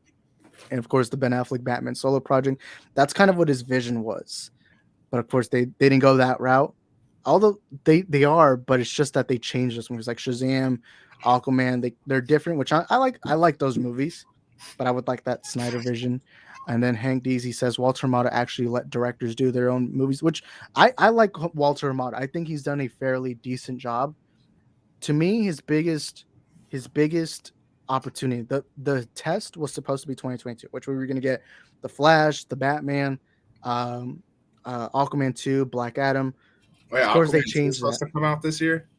And of course, the Ben Affleck Batman solo project. That's kind of what his vision was. But of course, they didn't go that route. Although they are, but it's just that they changed those movies, like Shazam, Aquaman. They're different, which I like. I like those movies, but I would like that Snyder vision. And then Hank Deasy says Walter Hamada actually let directors do their own movies, which I like Walter Hamada. I think he's done a fairly decent job. To me, his biggest opportunity, the test was supposed to be 2022, which we were going to get the Flash, the Batman, Aquaman 2, Black Adam. Wait, of course, Aquaman they changed supposed that. to come out this year?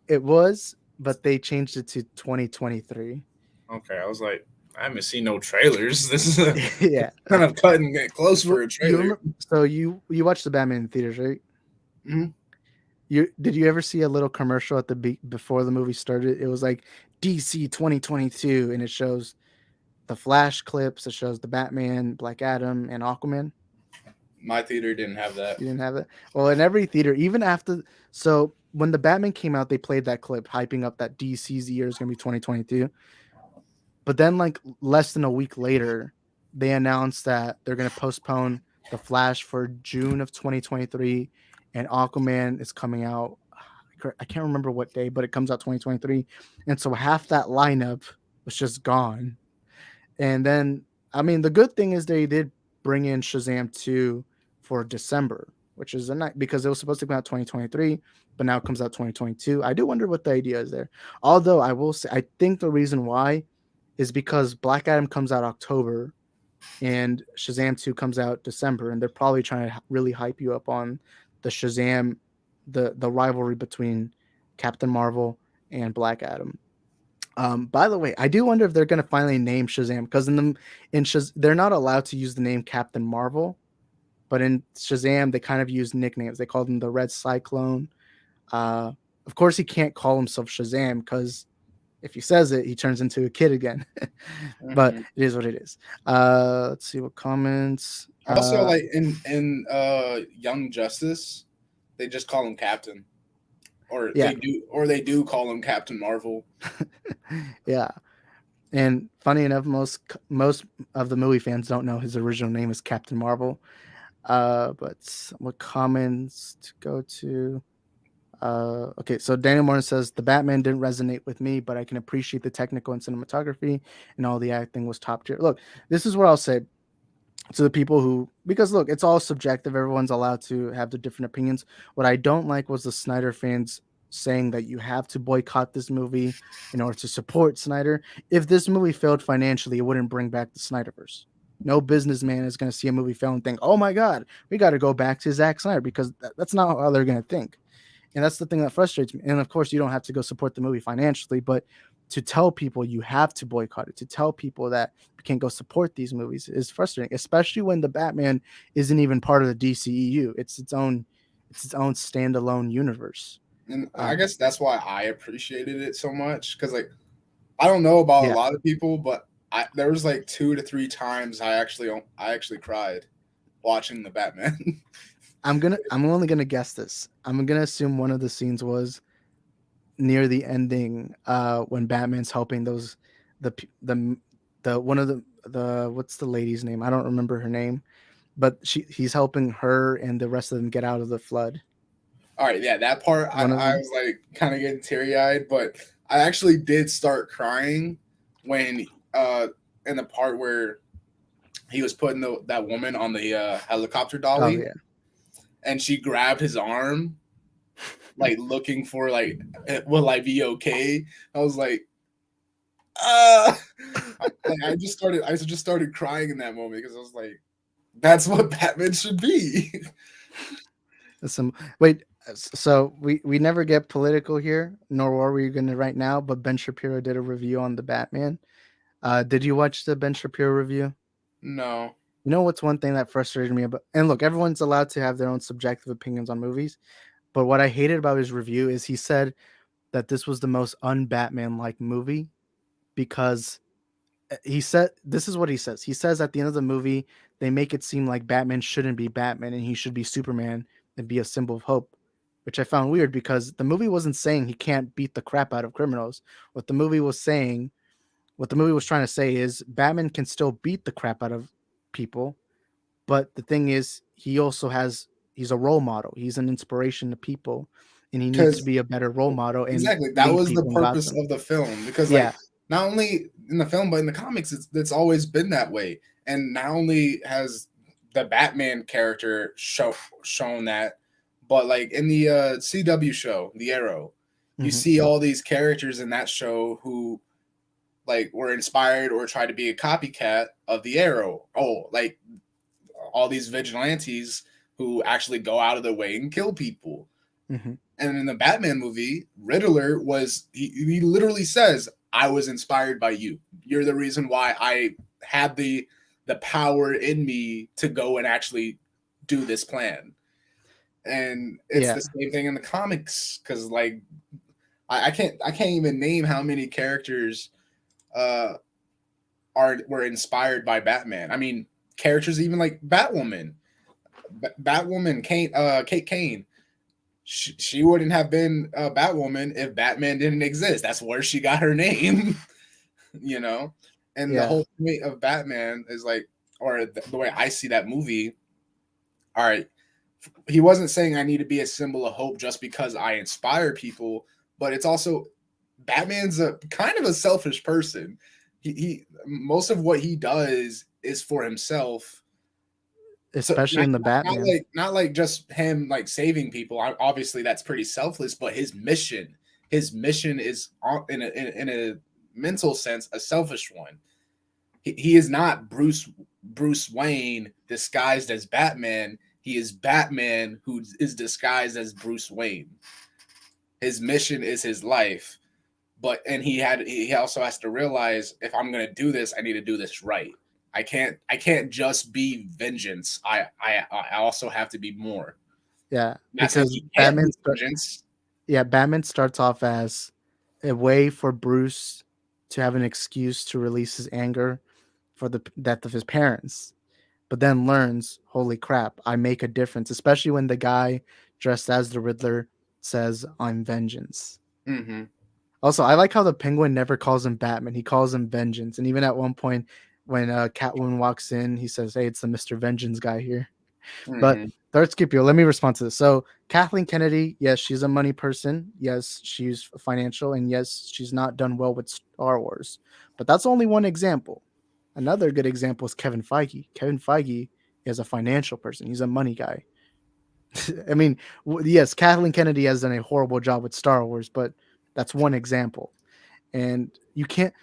It was, but they changed it to 2023. Okay, I was like, I haven't seen no trailers. This is yeah, kind of cutting it close for a trailer. So you watched the Batman in theaters, right? Mm-hmm. Did you ever see a little commercial at before the movie started? It was like DC 2022, and it shows the Flash clips. It shows the Batman, Black Adam, and Aquaman. My theater didn't have that. You didn't have that? Well, in every theater, even after. So when the Batman came out, they played that clip, hyping up that DC's year is going to be 2022. But then, like, less than a week later, they announced that they're going to postpone the Flash for June of 2023, and Aquaman is coming out. I can't remember what day, but it comes out 2023. And so half that lineup was just gone. And then, I mean, the good thing is they did bring in Shazam 2 for December, which is a night because it was supposed to come out 2023, but now it comes out 2022. I do wonder what the idea is there. Although I will say, I think the reason why is because Black Adam comes out October and Shazam 2 comes out December, and they're probably trying to really hype you up on the Shazam, the rivalry between Captain Marvel and Black Adam. By the way, I do wonder if they're going to finally name Shazam, because they're not allowed to use the name Captain Marvel, but in Shazam they kind of use nicknames. They call him the Red Cyclone. Of course, he can't call himself Shazam because if he says it, he turns into a kid again. But it is what it is. Let's see what comments. Also, like in Young Justice, they just call him Captain, or Yeah. they do call him Captain Marvel. Yeah, and funny enough, most of the movie fans don't know his original name is Captain Marvel. But what comments to go to? Okay, so Daniel Morton says the Batman didn't resonate with me, but I can appreciate the technical and cinematography, and all the acting was top tier. Look, this is what I'll say to the people who, because look, it's all subjective. Everyone's allowed to have their different opinions. What I don't like was the Snyder fans saying that you have to boycott this movie in order to support Snyder. If this movie failed financially, it wouldn't bring back the Snyderverse. No businessman is going to see a movie fail and think, oh my God, we got to go back to Zack Snyder, because that's not how they're going to think. And that's the thing that frustrates me. And of course, you don't have to go support the movie financially, but to tell people you have to boycott it, to tell people that you can't go support these movies is frustrating, especially when the Batman isn't even part of the DCEU. It's its own standalone universe. And I guess that's why I appreciated it so much, because like I don't know about a lot of people, but there was like 2 to 3 times I actually cried watching the Batman. I'm only gonna guess this. I'm gonna assume one of the scenes was near the ending, when Batman's helping the one of the what's the lady's name? I don't remember her name, but he's helping her and the rest of them get out of the flood. All right, yeah, that part I was like kind of getting teary-eyed, but I actually did start crying when in the part where he was putting that woman on the helicopter dolly. Oh, yeah. And she grabbed his arm, like looking for like, will I be okay? I was like, I just started crying in that moment, because I was like, that's what Batman should be. Wait, so we never get political here, nor are we going to right now, but Ben Shapiro did a review on the Batman. Did you watch the Ben Shapiro review? No. You know what's one thing that frustrated me about, and look, everyone's allowed to have their own subjective opinions on movies, but what I hated about his review is he said that this was the most un-Batman-like movie, because he said, this is what he says. He says at the end of the movie, they make it seem like Batman shouldn't be Batman and he should be Superman and be a symbol of hope, which I found weird, because the movie wasn't saying he can't beat the crap out of criminals. What the movie was trying to say is Batman can still beat the crap out of people, but the thing is, he's a role model. He's an inspiration to people, and he needs to be a better role model. And exactly, that was the purpose of the film, because like not only in the film but in the comics, it's always been that way. And not only has the Batman character shown that, but like in the CW show, The Arrow, you see all these characters in that show who like were inspired or tried to be a copycat of the Arrow. Oh, like all these vigilantes who actually go out of their way and kill people. And in the Batman movie, Riddler he literally says, I was inspired by you. You're the reason why I had the power in me to go and actually do this plan. And it's the same thing in the comics, because like I can't even name how many characters were inspired by Batman. I mean, characters even like Batwoman, Kate Kane. She wouldn't have been Batwoman if Batman didn't exist. That's where she got her name, you know. And the whole point of Batman is like, or the way I see that movie. All right, he wasn't saying I need to be a symbol of hope just because I inspire people, but it's also Batman's a kind of a selfish person. He most of what he does is for himself, especially in the Batman. Not like just him like saving people. Obviously, that's pretty selfless. But his mission is in a mental sense a selfish one. He is not Bruce Wayne disguised as Batman. He is Batman who is disguised as Bruce Wayne. His mission is his life, and he also has to realize, if I'm gonna do this, I need to do this right. I can't just be vengeance. I also have to be more. Yeah, That's because Batman starts off as a way for Bruce to have an excuse to release his anger for the death of his parents, but then learns, holy crap, I make a difference, especially when the guy dressed as the Riddler says, I'm vengeance. Mm-hmm. Also, I like how the Penguin never calls him Batman. He calls him Vengeance. And even at one point, when Catwoman walks in, he says, hey, it's the Mr. Vengeance guy here. Mm-hmm. But Darth Scipio, let me respond to this. So Kathleen Kennedy, yes, she's a money person. Yes, she's financial. And yes, she's not done well with Star Wars. But that's only one example. Another good example is Kevin Feige. Kevin Feige is a financial person. He's a money guy. I mean, yes, Kathleen Kennedy has done a horrible job with Star Wars, but that's one example. And you can't.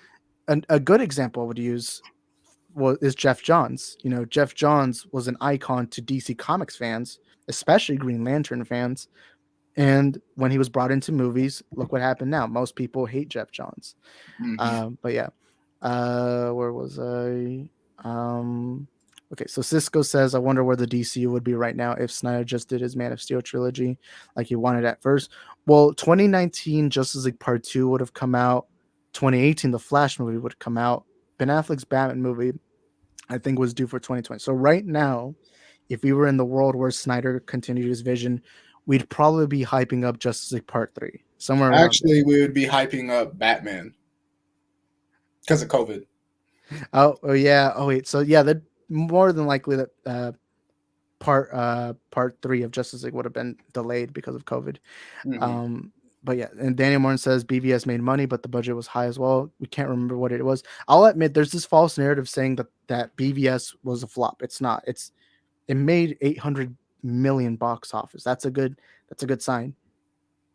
A good example I would use is Jeff Johns. You know, Jeff Johns was an icon to DC Comics fans, especially Green Lantern fans. And when he was brought into movies, look what happened now. Most people hate Jeff Johns. Mm-hmm. But yeah, where was I? Okay, so Cisco says, I wonder where the DCU would be right now if Snyder just did his Man of Steel trilogy like he wanted at first. Well, 2019 Justice League Part 2 would have come out. 2018 The Flash movie would have come out. Ben Affleck's Batman movie, I think, was due for 2020. So right now, if we were in the world where Snyder continued his vision, we'd probably be hyping up Justice League Part 3. Somewhere around Actually, we would be hyping up Batman because of COVID. Oh yeah. Oh wait. So yeah, that more than likely that part 3 of Justice League would have been delayed because of COVID. Mm-hmm. But yeah, and Daniel Morton says BVS made money, but the budget was high as well. We can't remember what it was. I'll admit there's this false narrative saying that BVS was a flop. It's not. It made 800 million box office. That's a good sign.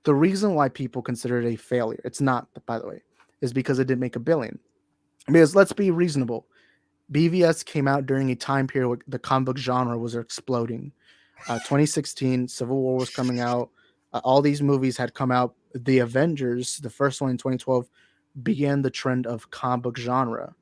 The reason why people consider it a failure, it's not, by the way, is because it didn't make $1 billion. Because let's be reasonable. BVS came out during a time period where the comic book genre was exploding. 2016, Civil War was coming out. All these movies had come out. The Avengers, the first one in 2012, began the trend of comic book genre.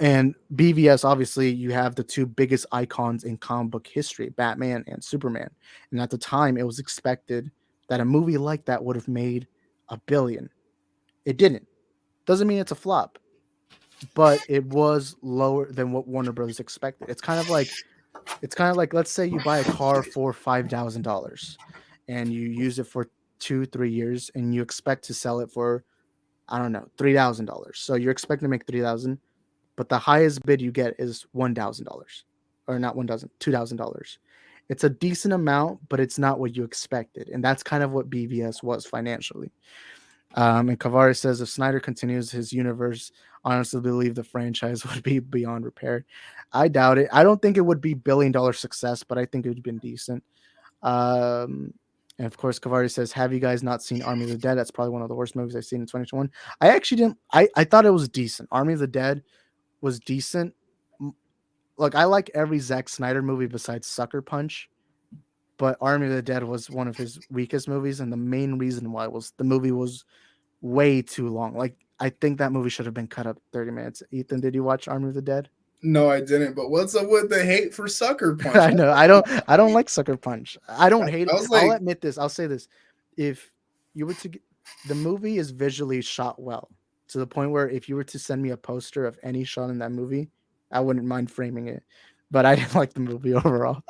And BVS, obviously, you have the two biggest icons in comic book history, Batman and Superman. And at the time, it was expected that a movie like that would have made $1 billion. It didn't. Doesn't mean it's a flop, but it was lower than what Warner Brothers expected. It's kind of like let's say you buy a car for $5,000 and you use it for 2-3 years and you expect to sell it for, I don't know, $3,000. So you're expecting to make $3,000, but the highest bid you get is $1,000, or not 1,000, $2,000. It's a decent amount, but it's not what you expected, and that's kind of what BVS was financially. And Kavari says, if Snyder continues his universe, I honestly believe the franchise would be beyond repair. I doubt it. I don't think it would be $1 billion success, but I think it would have been decent. And of course, Kavari says, have you guys not seen Army of the Dead? That's probably one of the worst movies I've seen in 2021. I actually didn't. I thought it was decent. Army of the Dead was decent. Like, I like every Zack Snyder movie besides Sucker Punch, but Army of the Dead was one of his weakest movies, and the main reason why was the movie was way too long. Like, I think that movie should have been cut up 30 minutes. Ethan, did you watch Army of the Dead? No, I didn't. But what's up with the hate for Sucker Punch? I know. I don't like Sucker Punch. I don't hate it. Like, I'll admit this. I'll say this. If you were to get, the movie is visually shot well to the point where if you were to send me a poster of any shot in that movie, I wouldn't mind framing it. But I didn't like the movie overall.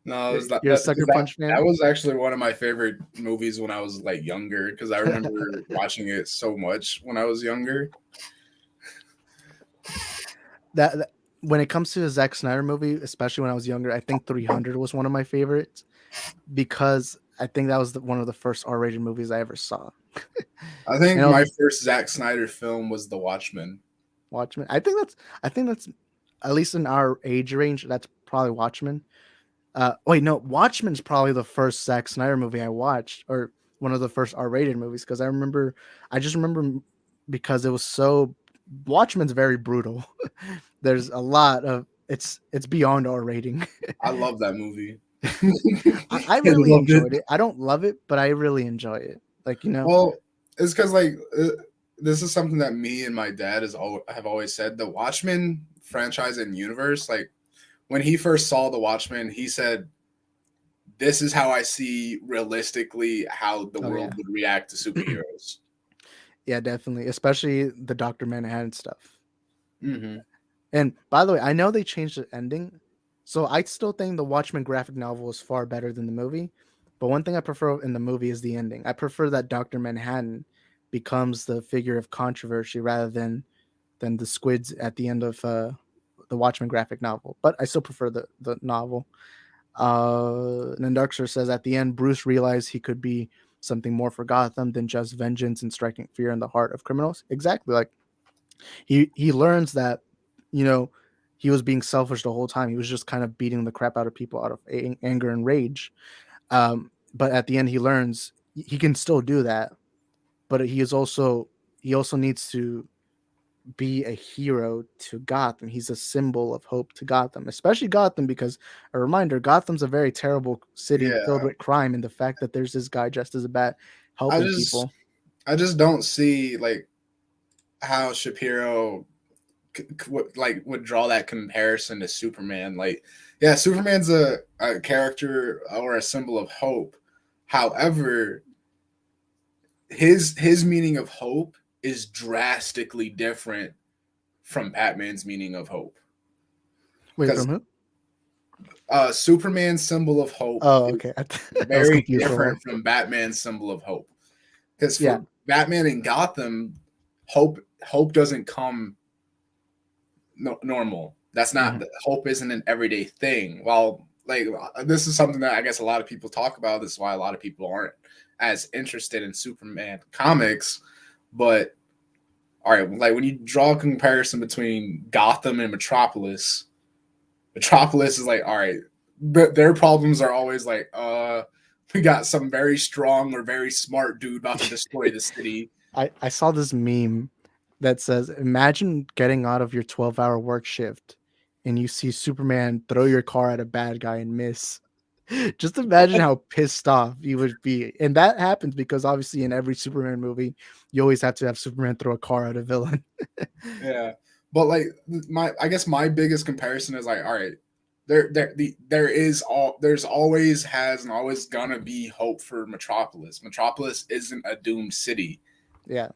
No, you're a Sucker Punch fan? That was actually one of my favorite movies when I was like younger, because I remember watching it so much when I was younger. That when it comes to a Zack Snyder movie, especially when I was younger, I think 300 was one of my favorites because I think that was one of the first R-rated movies I ever saw. I think my first Zack Snyder film was The Watchmen. I think that's at least in our age range, that's probably Watchmen. Wait, no, Watchmen's probably the first Zack Snyder movie I watched, or one of the first R-rated movies, because I just remember because it was so. Watchmen's very brutal. There's a lot of it's beyond R rating. I love that movie. I I really loved enjoyed it. I don't love it, but I really enjoy it. Like, you know, Well, it's because like this is something that me and my dad have always said. The Watchmen franchise and universe, like when he first saw the Watchmen, he said, "This is how I see realistically how the world would react to superheroes." yeah, definitely, especially the Dr. Manhattan stuff. Mm-hmm. And by the way, I know they changed the ending, so I still think the Watchmen graphic novel is far better than the movie. But one thing I prefer in the movie is the ending. I prefer that Dr. Manhattan becomes the figure of controversy rather than the squids at the end of the Watchmen graphic novel. But I still prefer the novel. Nandarkshire says at the end, Bruce realized he could be something more for Gotham than just vengeance and striking fear in the heart of criminals. Exactly, like he learns that, you know, he was being selfish the whole time. He was just kind of beating the crap out of people out of anger and rage. But at the end, he learns he can still do that, but he also needs to be a hero to Gotham. He's a symbol of hope to Gotham, especially Gotham, because a reminder, Gotham's a very terrible city filled Yeah, with crime, and the fact that there's this guy dressed as a bat I helping just people. I just don't see like how Shapiro would draw that comparison to Superman. Like, yeah, Superman's a character or a symbol of hope. However, his meaning of hope is drastically different from Batman's meaning of hope. Wait, Because from who? Superman's symbol of hope Oh, is okay. I was very confused for a different moment. from Batman's symbol of hope. Because Yeah. for Batman in Gotham, hope doesn't come normal. That's not hope isn't an everyday thing. Well, like this is something that I guess a lot of people talk about. This is why a lot of people aren't as interested in Superman comics. But all right, like when you draw a comparison between Gotham and Metropolis is like, all right, but their problems are always like, we got some very strong or very smart dude about to destroy the city. I saw this meme that says, imagine getting out of your 12-hour work shift and you see Superman throw your car at a bad guy and miss. Just imagine how pissed off you would be. And that happens because obviously in every Superman movie, you always have to have Superman throw a car at a villain. Yeah. But like I guess my biggest comparison is like, all right, there's always has and always gonna be hope for Metropolis. Metropolis isn't a doomed city. Yeah.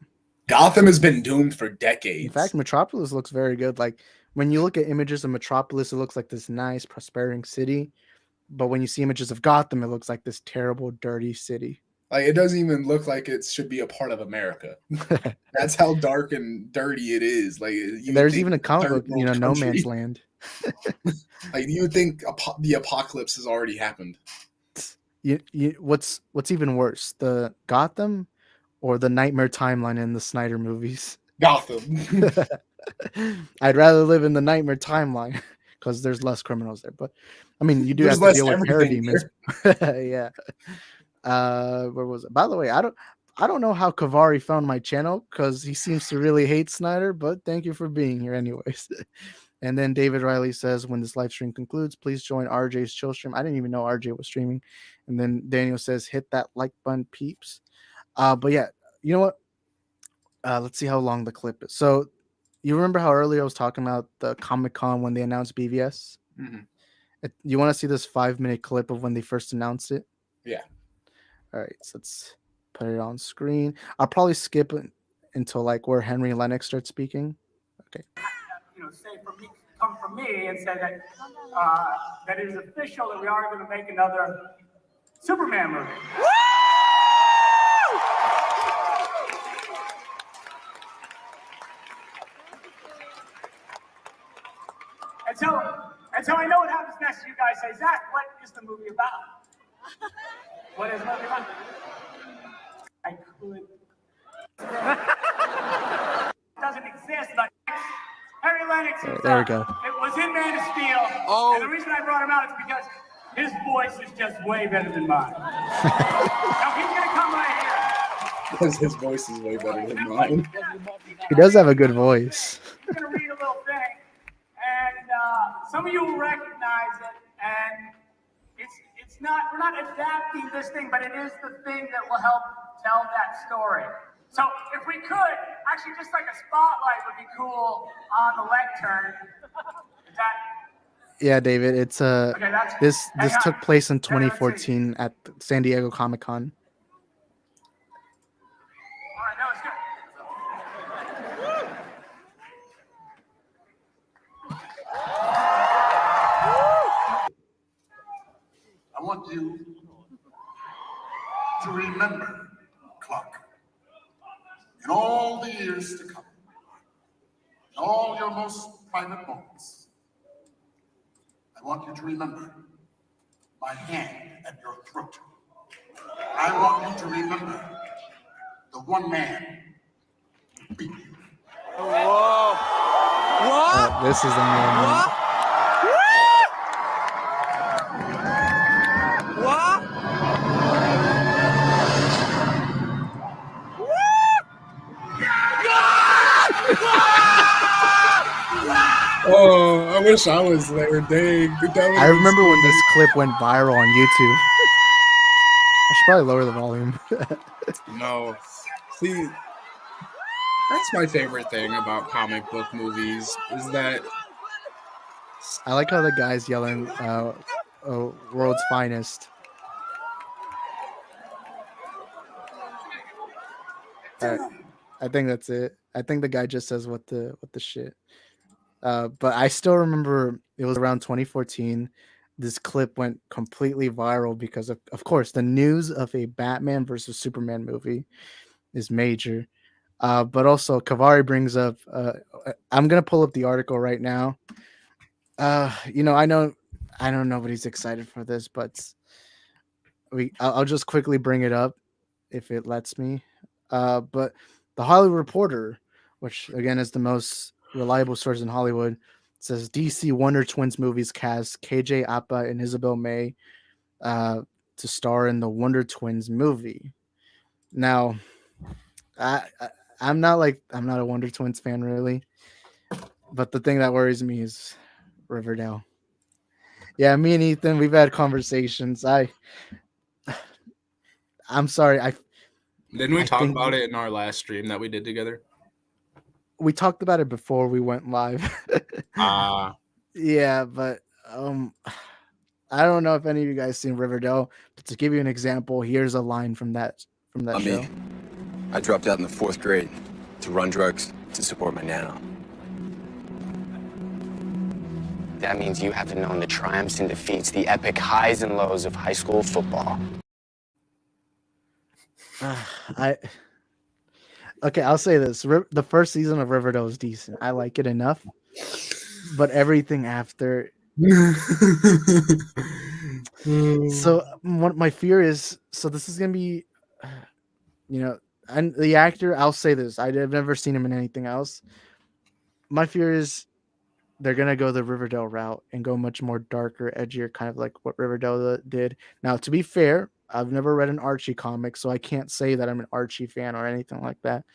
Gotham has been doomed for decades. In fact, Metropolis looks very good. Like when you look at images of Metropolis, it looks like this nice, prospering city. But when you see images of Gotham, it looks like this terrible, dirty city. Like it doesn't even look like it should be a part of America. That's how dark and dirty it is. Like there's even a comic book, No Man's Land. Like you would think the apocalypse has already happened. What's even worse, the Gotham or the Nightmare Timeline in the Snyder movies? Gotham. I'd rather live in the Nightmare Timeline because there's less criminals there. But I mean, you do There's have to deal with everything parademons. Yeah. Where was it? By the way, I don't know how Kavari found my channel because he seems to really hate Snyder, but thank you for being here anyways. And then David Riley says, when this live stream concludes, please join RJ's chill stream. I didn't even know RJ was streaming. And then Daniel says, hit that like button, peeps. But yeah, you know what? Let's see how long the clip is. So you remember how earlier I was talking about the Comic-Con when they announced BVS? Mm-hmm. You want to see this 5-minute clip of when they first announced it? Yeah. All right, so let's put it on screen. I'll probably skip until like where Henry Lennox starts speaking. Okay. Come from me and say that that it is official that we are going to make another Superman movie. Woo! And so I know what happens next. You guys say, Zach, what is the movie about? What is the movie about? I could. It doesn't exist. But Harry Lennox. There we go. It was in Man of Steel. And the reason I brought him out is because his voice is just way better than mine. Now he's gonna come right here. Because his voice is way better than mine. He does have a good voice. He's gonna read a little thing, and some of you will recognize it. And it's not, we're not adapting this thing, but it is the thing that will help tell that story. So if we could, actually, just like a spotlight would be cool on the lectern. Is that? Yeah, David. It's Okay, this hang on. took place in Hang on, let's see. 2014 at San Diego Comic-Con. All right, that was good. I want you to remember, Clark, in all the years to come, in all your most private moments, I want you to remember my hand at your throat. I want you to remember the one man who beat you. This is a moment. Oh, I wish I was there, dang. I remember when this clip went viral on YouTube. I should probably lower the volume. No. See, that's my favorite thing about comic book movies is that I like how the guy's yelling, "World's finest." I think that's it. I think the guy just says what the shit. But I still remember it was around 2014. This clip went completely viral because of course the news of a Batman versus Superman movie is major. But also Kavari brings up. I'm gonna pull up the article right now. I know nobody's excited for this, but I'll just quickly bring it up if it lets me. But the Hollywood Reporter, which again is the most reliable source in Hollywood, says DC Wonder Twins movies cast KJ Apa and Isabel May to star in the Wonder Twins movie. Now, I'm not a Wonder Twins fan really, but the thing that worries me is Riverdale. Yeah, me and Ethan, we've had conversations. I'm sorry. didn't we I talk think about it in our last stream that we did together? we talked about it before we went live. Yeah, but I don't know if any of you guys seen Riverdale, but to give you an example, here's a line from that show. Me. I dropped out in the 4th grade to run drugs to support my nana. That means you haven't known the triumphs and defeats, the epic highs and lows of high school football. Okay, I'll say this: the first season of Riverdale is decent. I like it enough, but everything after. So what my fear is, so this is gonna be, and the actor. I'll say this: I've never seen him in anything else. My fear is they're gonna go the Riverdale route and go much more darker, edgier, kind of like what Riverdale did. Now, to be fair, I've never read an Archie comic, so I can't say that I'm an Archie fan or anything like that.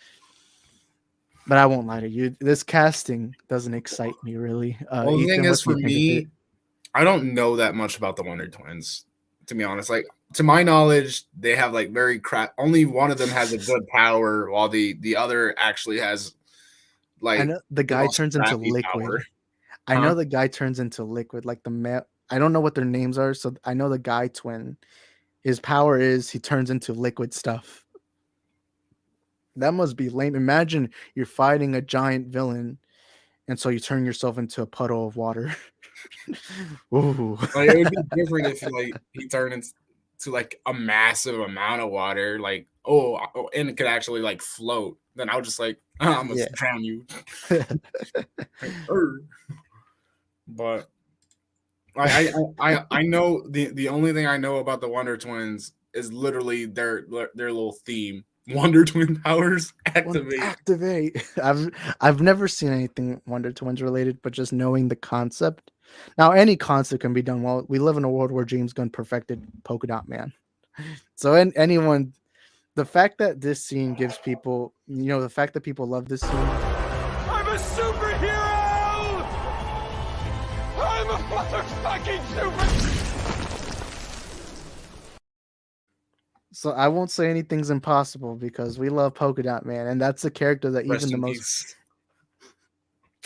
But I won't lie to you. This casting doesn't excite me really. Well, the thing Ethan, is, what for do you think of me, it? I don't know that much about the Wonder Twins, to be honest. Like, to my knowledge, they have like very crap. Only one of them has a good power, while the other actually has like I know the guy most turns into crappy liquid. power. I Huh? know the guy turns into liquid, like the male. I don't know what their names are, so I know the guy twin. His power is he turns into liquid stuff. That must be lame. Imagine you're fighting a giant villain, and so you turn yourself into a puddle of water. Ooh. Like, it would be different if like he turned into like a massive amount of water, like and it could actually like float. Then I would just like I'm gonna drown you. But I know the only thing I know about the Wonder Twins is literally their little theme. Wonder Twin powers activate. Activate. I've never seen anything Wonder Twins related, but just knowing the concept, Now, any concept can be done well. We live in a world where James Gunn perfected Polka Dot Man. So, anyone, the fact that this scene gives people, the fact that people love this scene. I'm a superhero! I'm a motherfucking super. So I won't say anything's impossible because we love Polka Dot Man, and that's a character that Rest even the in most. peace.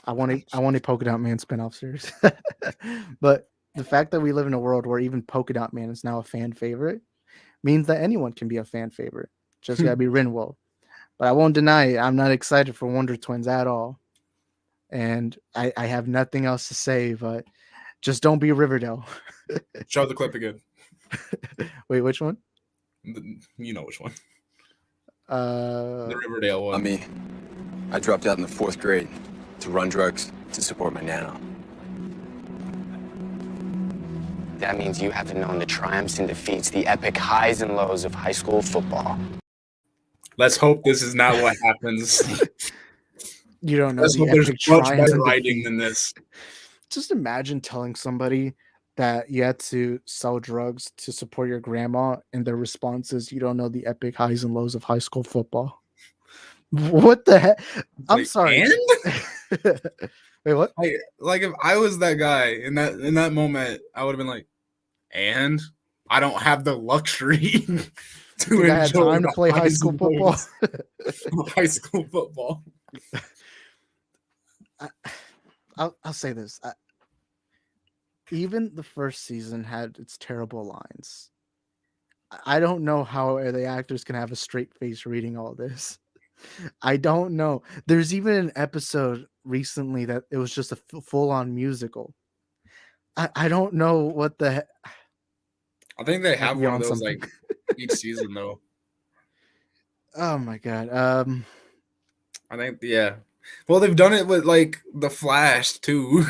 I want a Polka Dot Man spinoff series. But the fact that we live in a world where even Polka Dot Man is now a fan favorite means that anyone can be a fan favorite. Just gotta be Rinwell. But I won't deny it. I'm not excited for Wonder Twins at all. And I have nothing else to say, but just don't be Riverdale. Show the clip again. Wait, which one? You know which one. The Riverdale one. I dropped out in the 4th grade to run drugs to support my nana. That means you haven't known the triumphs and defeats, the epic highs and lows of high school football. Let's hope this is not what happens. You don't know Let's hope there's much better writing than this. Just imagine telling somebody that you had to sell drugs to support your grandma, and their response is, "You don't know the epic highs and lows of high school football." What the heck? I'm sorry. And? Wait, what? Like if I was that guy in that moment, I would have been like, and I don't have the luxury to enjoy I had time to play high school football. High school football. I'll say this. Even the first season had its terrible lines. I don't know how the actors can have a straight face reading all this. I don't know. There's even an episode recently that it was just a full-on musical. I don't know what the heck. I think they have one of those something. like each season though. Oh my god. I think yeah. Well, they've done it with like the Flash too.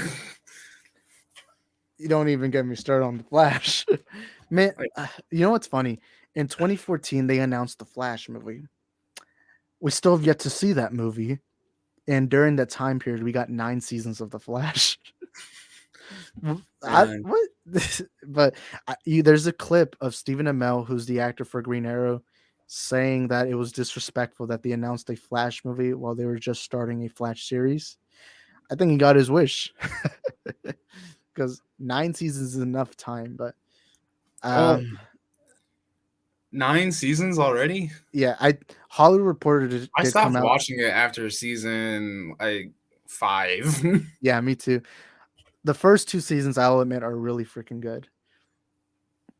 You don't even get me started on the Flash. Man, you know what's funny? In 2014, they announced the Flash movie. We still have yet to see that movie. And during that time period, we got 9 seasons of the Flash. There's a clip of Stephen Amell, who's the actor for Green Arrow, saying that it was disrespectful that they announced a Flash movie while they were just starting a Flash series. I think he got his wish. Because 9 seasons is enough time, but 9 seasons already? Yeah, Hollywood Reporter did I stopped come out. watching it after season like 5. Yeah, me too. The first 2 seasons, I'll admit, are really freaking good.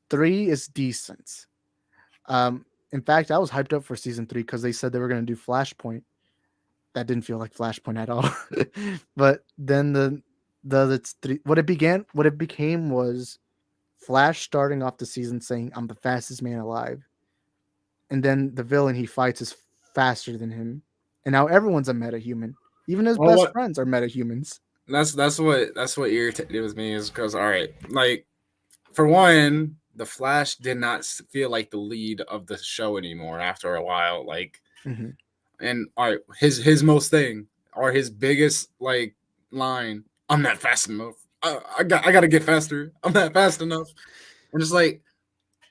3 is decent. In fact, I was hyped up for season 3 because they said they were going to do Flashpoint. That didn't feel like Flashpoint at all. But then what it became was Flash starting off the season saying, "I'm the fastest man alive," and then the villain he fights is faster than him, and now everyone's a metahuman. Even his best friends are metahumans. That's what irritated with me is because all right, like for one, the Flash did not feel like the lead of the show anymore after a while. Like, and all right, his most thing or his biggest like line. I'm not fast enough. I got to get faster. I'm not fast enough. And it's like,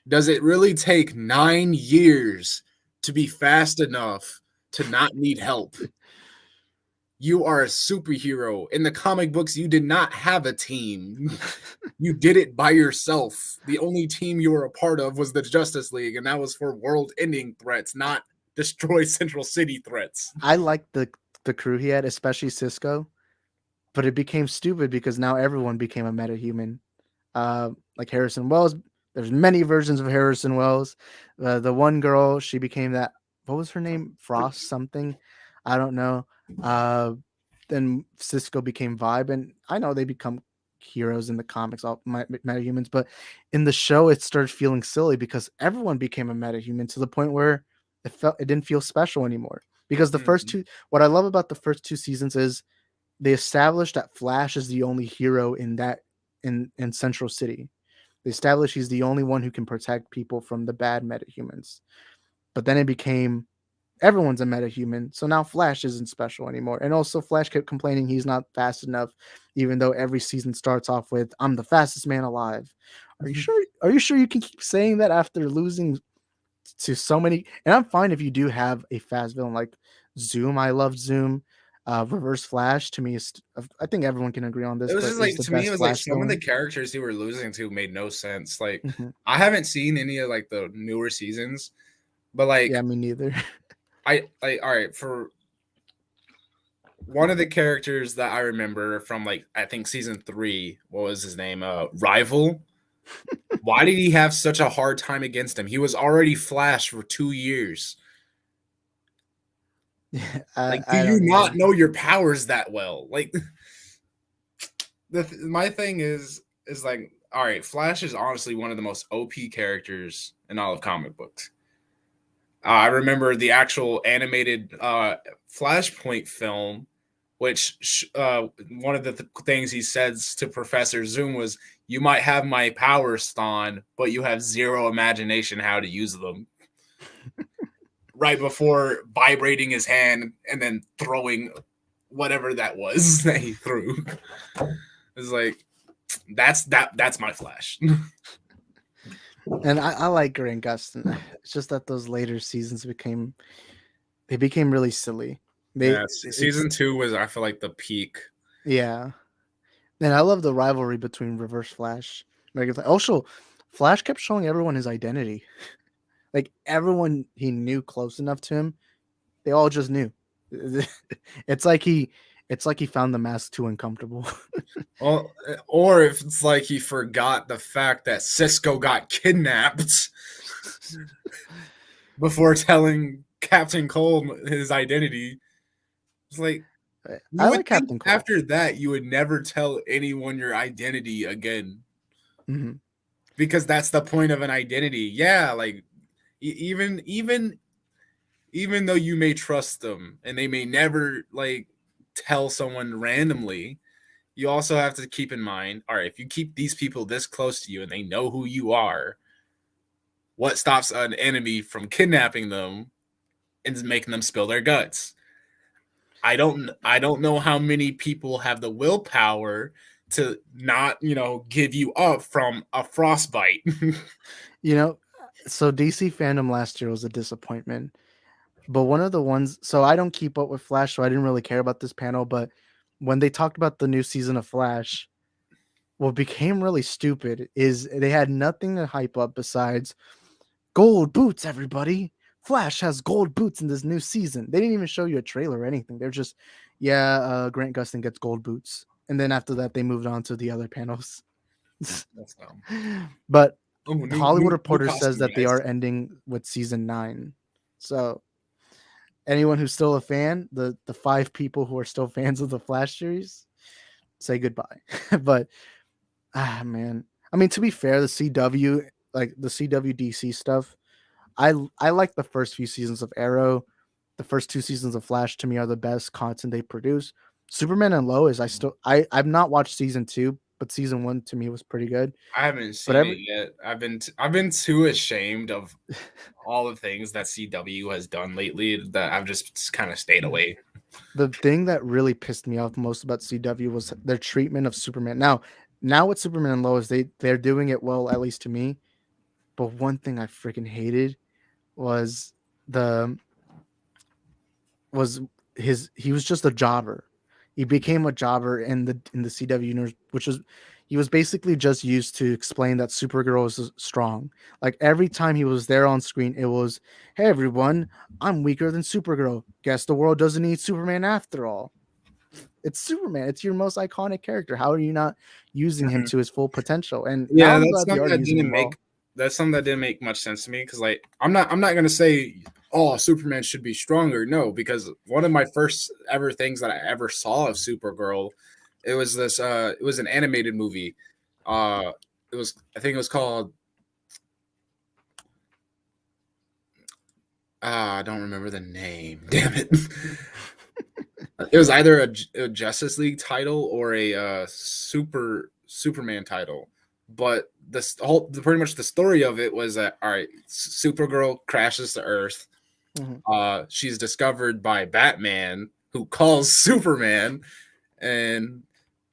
does it really take 9 years to be fast enough to not need help? You are a superhero. In the comic books, you did not have a team. You did it by yourself. The only team you were a part of was the Justice League, and that was for world-ending threats, not destroy Central City threats. I like the crew he had, especially Cisco. But it became stupid because now everyone became a metahuman. Like Harrison Wells, there's many versions of Harrison Wells. The one girl, she became that. What was her name? Frost something. I don't know. Then Cisco became Vibe, and I know they become heroes in the comics, all metahumans. But in the show, it started feeling silly because everyone became a metahuman to the point where it didn't feel special anymore. Because the first 2, what I love about the first 2 seasons is they established that Flash is the only hero in Central City. They established he's the only one who can protect people from the bad metahumans. But then it became everyone's a metahuman. So now Flash isn't special anymore. And also Flash kept complaining he's not fast enough, even though every season starts off with "I'm the fastest man alive." Are you sure? Are you sure you can keep saying that after losing to so many? And I'm fine if you do have a fast villain like Zoom. I love Zoom. Reverse Flash to me is, I think everyone can agree on It this, was but just is like the to me, it best was like Flash some of the villain. characters he were losing to made no sense. Like Mhm. I haven't seen any of like the newer seasons, but Yeah, like me neither. I like all right for one of the characters that I remember from like I think season 3, what was his name? Rival. Why did he have such a hard time against him? He was already Flash for 2 years. Yeah, Like, do I you don't not even. know your powers that well? Like, my thing is like, all right, Flash is honestly one of the most OP characters in all of comic books. I remember the actual animated Flashpoint film, which one of the things he says to Professor Zoom was, "You might have my powers, Thawne, but you have zero imagination how to use them." Right before vibrating his hand and then throwing whatever that was that he threw. It's like that's my Flash. And I like Grant Gustin. It's just that those later seasons became really silly. They Yeah, it's season 2 was I feel like the peak. Yeah. And I love the rivalry between Reverse Flash. Also, Flash kept showing everyone his identity. Like everyone he knew close enough to him, they all just knew. It's like he found the mask too uncomfortable. Well, or if it's like he forgot the fact that Cisco got kidnapped before telling Captain Cold his identity. It's like you I would like think Captain Cold. after that you would never tell anyone your identity again. Mhm. Because that's the point of an identity. Yeah, like even though you may trust them and they may never like tell someone randomly, you also have to keep in mind, all right, if you keep these people this close to you and they know who you are, what stops an enemy from kidnapping them and making them spill their guts? I don't know how many people have the willpower to not, give you up from a frostbite. You know, so DC fandom last year was a disappointment. But one of the ones, so I don't keep up with Flash, so I didn't really care about this panel. But when they talked about the new season of Flash, what became really stupid is they had nothing to hype up besides gold boots, everybody. Flash has gold boots in this new season. They didn't even show you a trailer or anything. They're just, yeah, Grant Gustin gets gold boots. And then after that, they moved on to the other panels. That's dumb. But Oh, the new Hollywood new new Reporter says costume, that they guys. are ending with season 9. So anyone who's still a fan, the 5 people who are still fans of the Flash series, say goodbye. But man, I mean, to be fair, the CW, like the CW DC stuff, I like the first few seasons of Arrow. The first 2 seasons of Flash to me are the best content they produce. Superman and Lois, I've not watched season 2, but season 1 to me was pretty good. I haven't But seen it every yet. I've been too ashamed of all the things that CW has done lately that I've just kind of stayed away. the thing that really pissed me off most about CW was their treatment of Superman. Now with Superman and Lois, they're doing it well, at least to me. But one thing I freaking hated was the was he was just a jobber. He became a jobber in the CW universe, which was he was basically just used to explain that Supergirl is strong. Like every time he was there on screen, it was, "Hey everyone, I'm weaker than Supergirl. Guess the world doesn't need Superman after all." It's Superman. It's your most iconic character. How are you not using him Mhm. to his full potential? And now Yeah, I'm glad they are using him well. that's something that didn't make much sense to me because like I'm not gonna say oh Superman should be stronger. No, because one of my first ever things that I ever saw of Supergirl, it was an animated movie. Uh I think it was called I don't remember the name. Damn it. It was either a Justice League title or a Superman title. But pretty much the story of it was that all right, Supergirl crashes to Earth. She's discovered by Batman, who calls Superman, and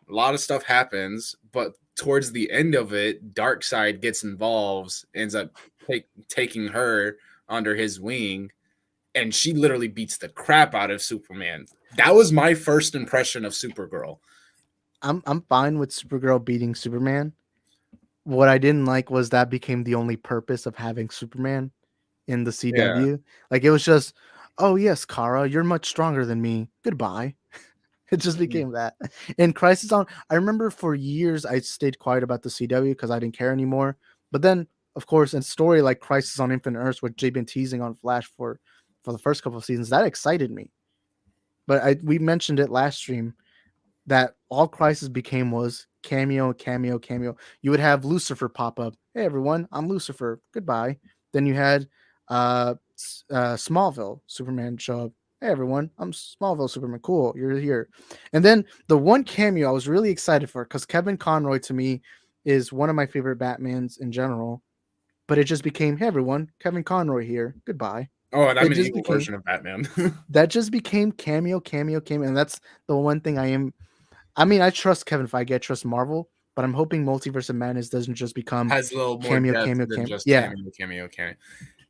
a lot of stuff happens. But towards the end of it, Darkseid gets involved, ends up taking her under his wing, and she literally beats the crap out of Superman. That was my first impression of Supergirl. I'm fine with Supergirl beating Superman. What I didn't like was that became the only purpose of having Superman in the CW. Like it was just, oh yes, Kara, you're much stronger than me. Goodbye. It just became that. And Crisis on, I remember for years I stayed quiet about the CW because I didn't care anymore. But then, of course, in story like Crisis on Infinite Earths, which they've been teasing on Flash for the first couple of seasons, that excited me. But we mentioned it last stream that all Crisis became was cameo. You would have Lucifer pop up. Hey everyone, I'm Lucifer. Goodbye. Then you had Smallville Superman show up. Hey everyone, I'm Smallville Superman. Cool, you're here. And then the one cameo I was really excited for, because Kevin Conroy to me is one of my favorite Batmans in general. But it just became, hey everyone, Kevin Conroy here. Goodbye. Oh, and I'm It an just evil became version of Batman. that just became cameo, and that's the one thing I mean, I trust Kevin Feige, I trust Marvel, but I'm hoping Multiverse of Madness doesn't just become Has a little more cameo, depth cameo, than cameo. just Yeah. cameo.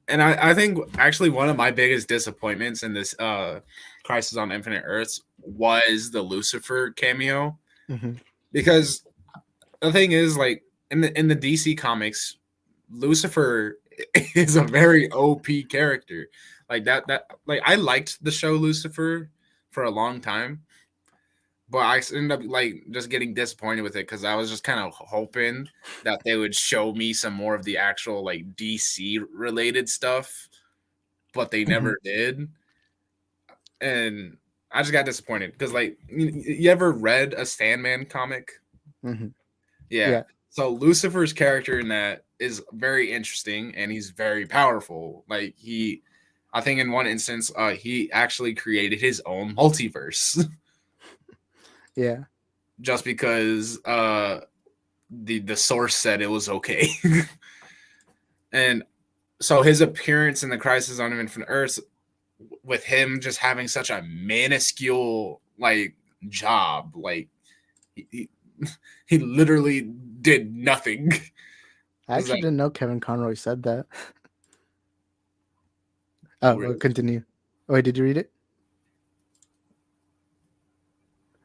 And I think actually one of my biggest disappointments in this Crisis on Infinite Earths was the Lucifer cameo. Mhm. Because the thing is, like in the DC comics, Lucifer is a very OP character. Like that like I liked the show Lucifer for a long time, but I ended up like just getting disappointed with it because I was just kind of hoping that they would show me some more of the actual like DC related stuff, but they never did. And I just got disappointed because like you ever read a Sandman comic? Mhm. Yeah. Yeah. So Lucifer's character in that is very interesting and he's very powerful. Like I think in one instance, he actually created his own multiverse. Yeah. Just because the source said it was okay. And so his appearance in the Crisis on Infinite Earths, with him just having such a minuscule like job, like he literally did nothing. I actually didn't know Kevin Conroy said that. Oh, Really? well, continue. Oh, wait, did you read it?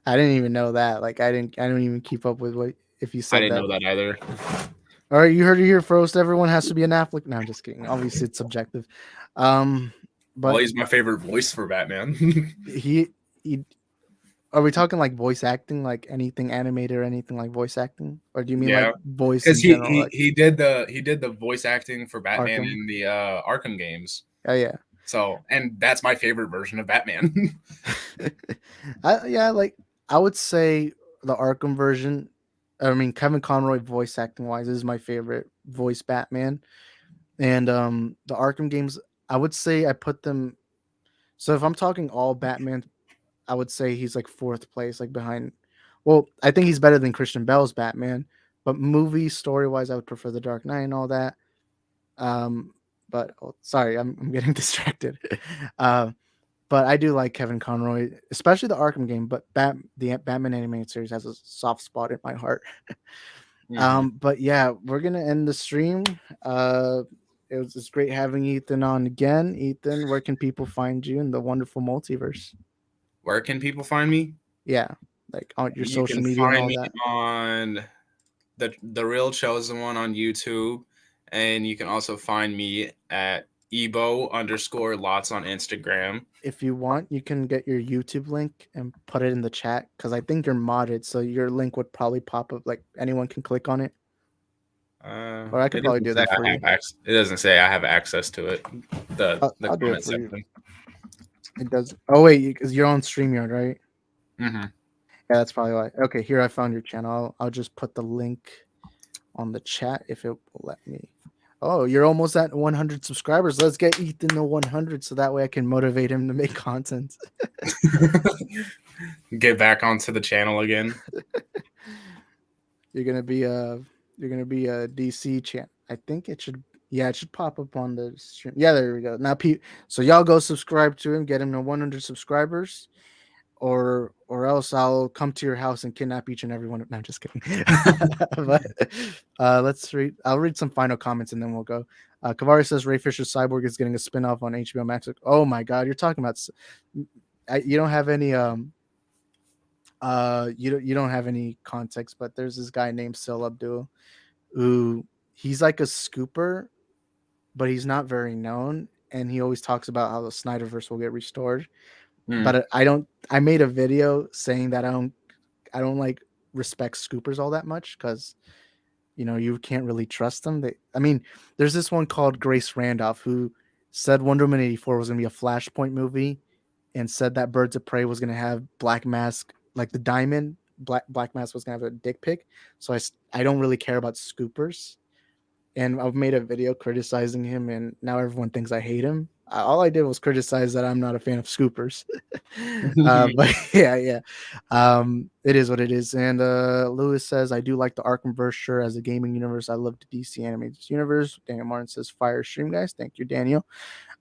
I didn't even know that. Like, I don't even keep up with what if you said I didn't that. know that either. All right, you heard it here first. Everyone has to be an Affleck. No, I'm just kidding. Obviously, it's subjective. But Well, he's my favorite voice for Batman. he are we talking like voice acting, like anything animated or anything like voice acting, or do you mean like voice in because general? he did the voice acting for Batman Arkham. in the Arkham games. Oh yeah. So, and that's my favorite version of Batman. I would say the Arkham version. I mean, Kevin Conroy voice acting wise is my favorite voice Batman, and the Arkham games. I would say I put them. So if I'm talking all Batman, I would say he's like fourth place, like behind. Well, I think he's better than Christian Bale's Batman, but movie story wise, I would prefer the Dark Knight and all that. But sorry, I'm getting distracted. But I do like Kevin Conroy, especially the Arkham game. But the Batman animated series has a soft spot in my heart. But yeah, we're gonna end the stream. It's great having Ethan on again. Ethan, where can people find you in the wonderful multiverse? Where can people find me? Yeah, like on your You social can media and find all me that. on the Real Chosen One on YouTube, and you can also find me at Ebo_lots on Instagram. If you want, you can get your YouTube link and put it in the chat because I think you're modded, so your link would probably pop up. Like anyone can click on it. Or I could probably do that for you. It doesn't say I have access to it. I'll do it for you. It does. Oh wait, because you're on StreamYard, right? Mm-hmm. Yeah, that's probably why. Okay, here I found your channel. I'll just put the link on the chat if it will let me. Oh, you're almost at 100 subscribers. Let's get Ethan to 100 so that way I can motivate him to make content. Get back onto the channel again. You're gonna be a DC champ. I think it should. Yeah, it should pop up on the stream. Yeah, there we go. Now, so y'all go subscribe to him, get him to 100 subscribers, or else I'll come to your house and kidnap each and every one. No, I'm just kidding. But let's read. I'll read some final comments and then we'll go. Kavari says Ray Fisher's Cyborg is getting a spinoff on HBO Max. Oh my God, you're talking about. You don't have any you don't have any context, but there's this guy named Sil Abdul who he's like a scooper, but he's not very known, and he always talks about how the Snyderverse will get restored. But I made a video saying that I don't like respect scoopers all that much because you can't really trust them. There's this one called Grace Randolph who said Wonder Woman 84 was gonna be a Flashpoint movie, and said that Birds of Prey was gonna have Black Mask, like the diamond. Black Mask was gonna have a dick pic. So I don't really care about scoopers, and I've made a video criticizing him, and now everyone thinks I hate him. All I did was criticize that I'm not a fan of scoopers. But yeah. It is what it is. And Lewis says, I do like the Arkhamverse sure as a gaming universe. I love the DC animated universe. Daniel Martin says, fire stream, guys. Thank you, Daniel.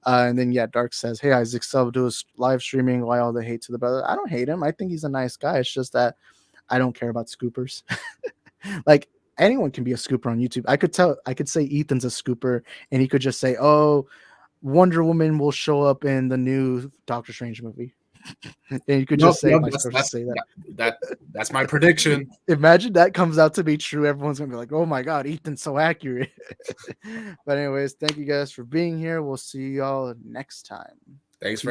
And then Dark says, hey, Isaac Salvador is live streaming. Why all the hate to the brother? I don't hate him. I think he's a nice guy. It's just that I don't care about scoopers. Like, anyone can be a scooper on YouTube. I could say Ethan's a scooper, and he could just say, oh, Wonder Woman will show up in the new Doctor Strange movie. And you could just say that's my prediction. Imagine that comes out to be true. Everyone's gonna be like, oh my God, Ethan's so accurate. But anyways, thank you guys for being here. We'll see y'all next time. Thanks for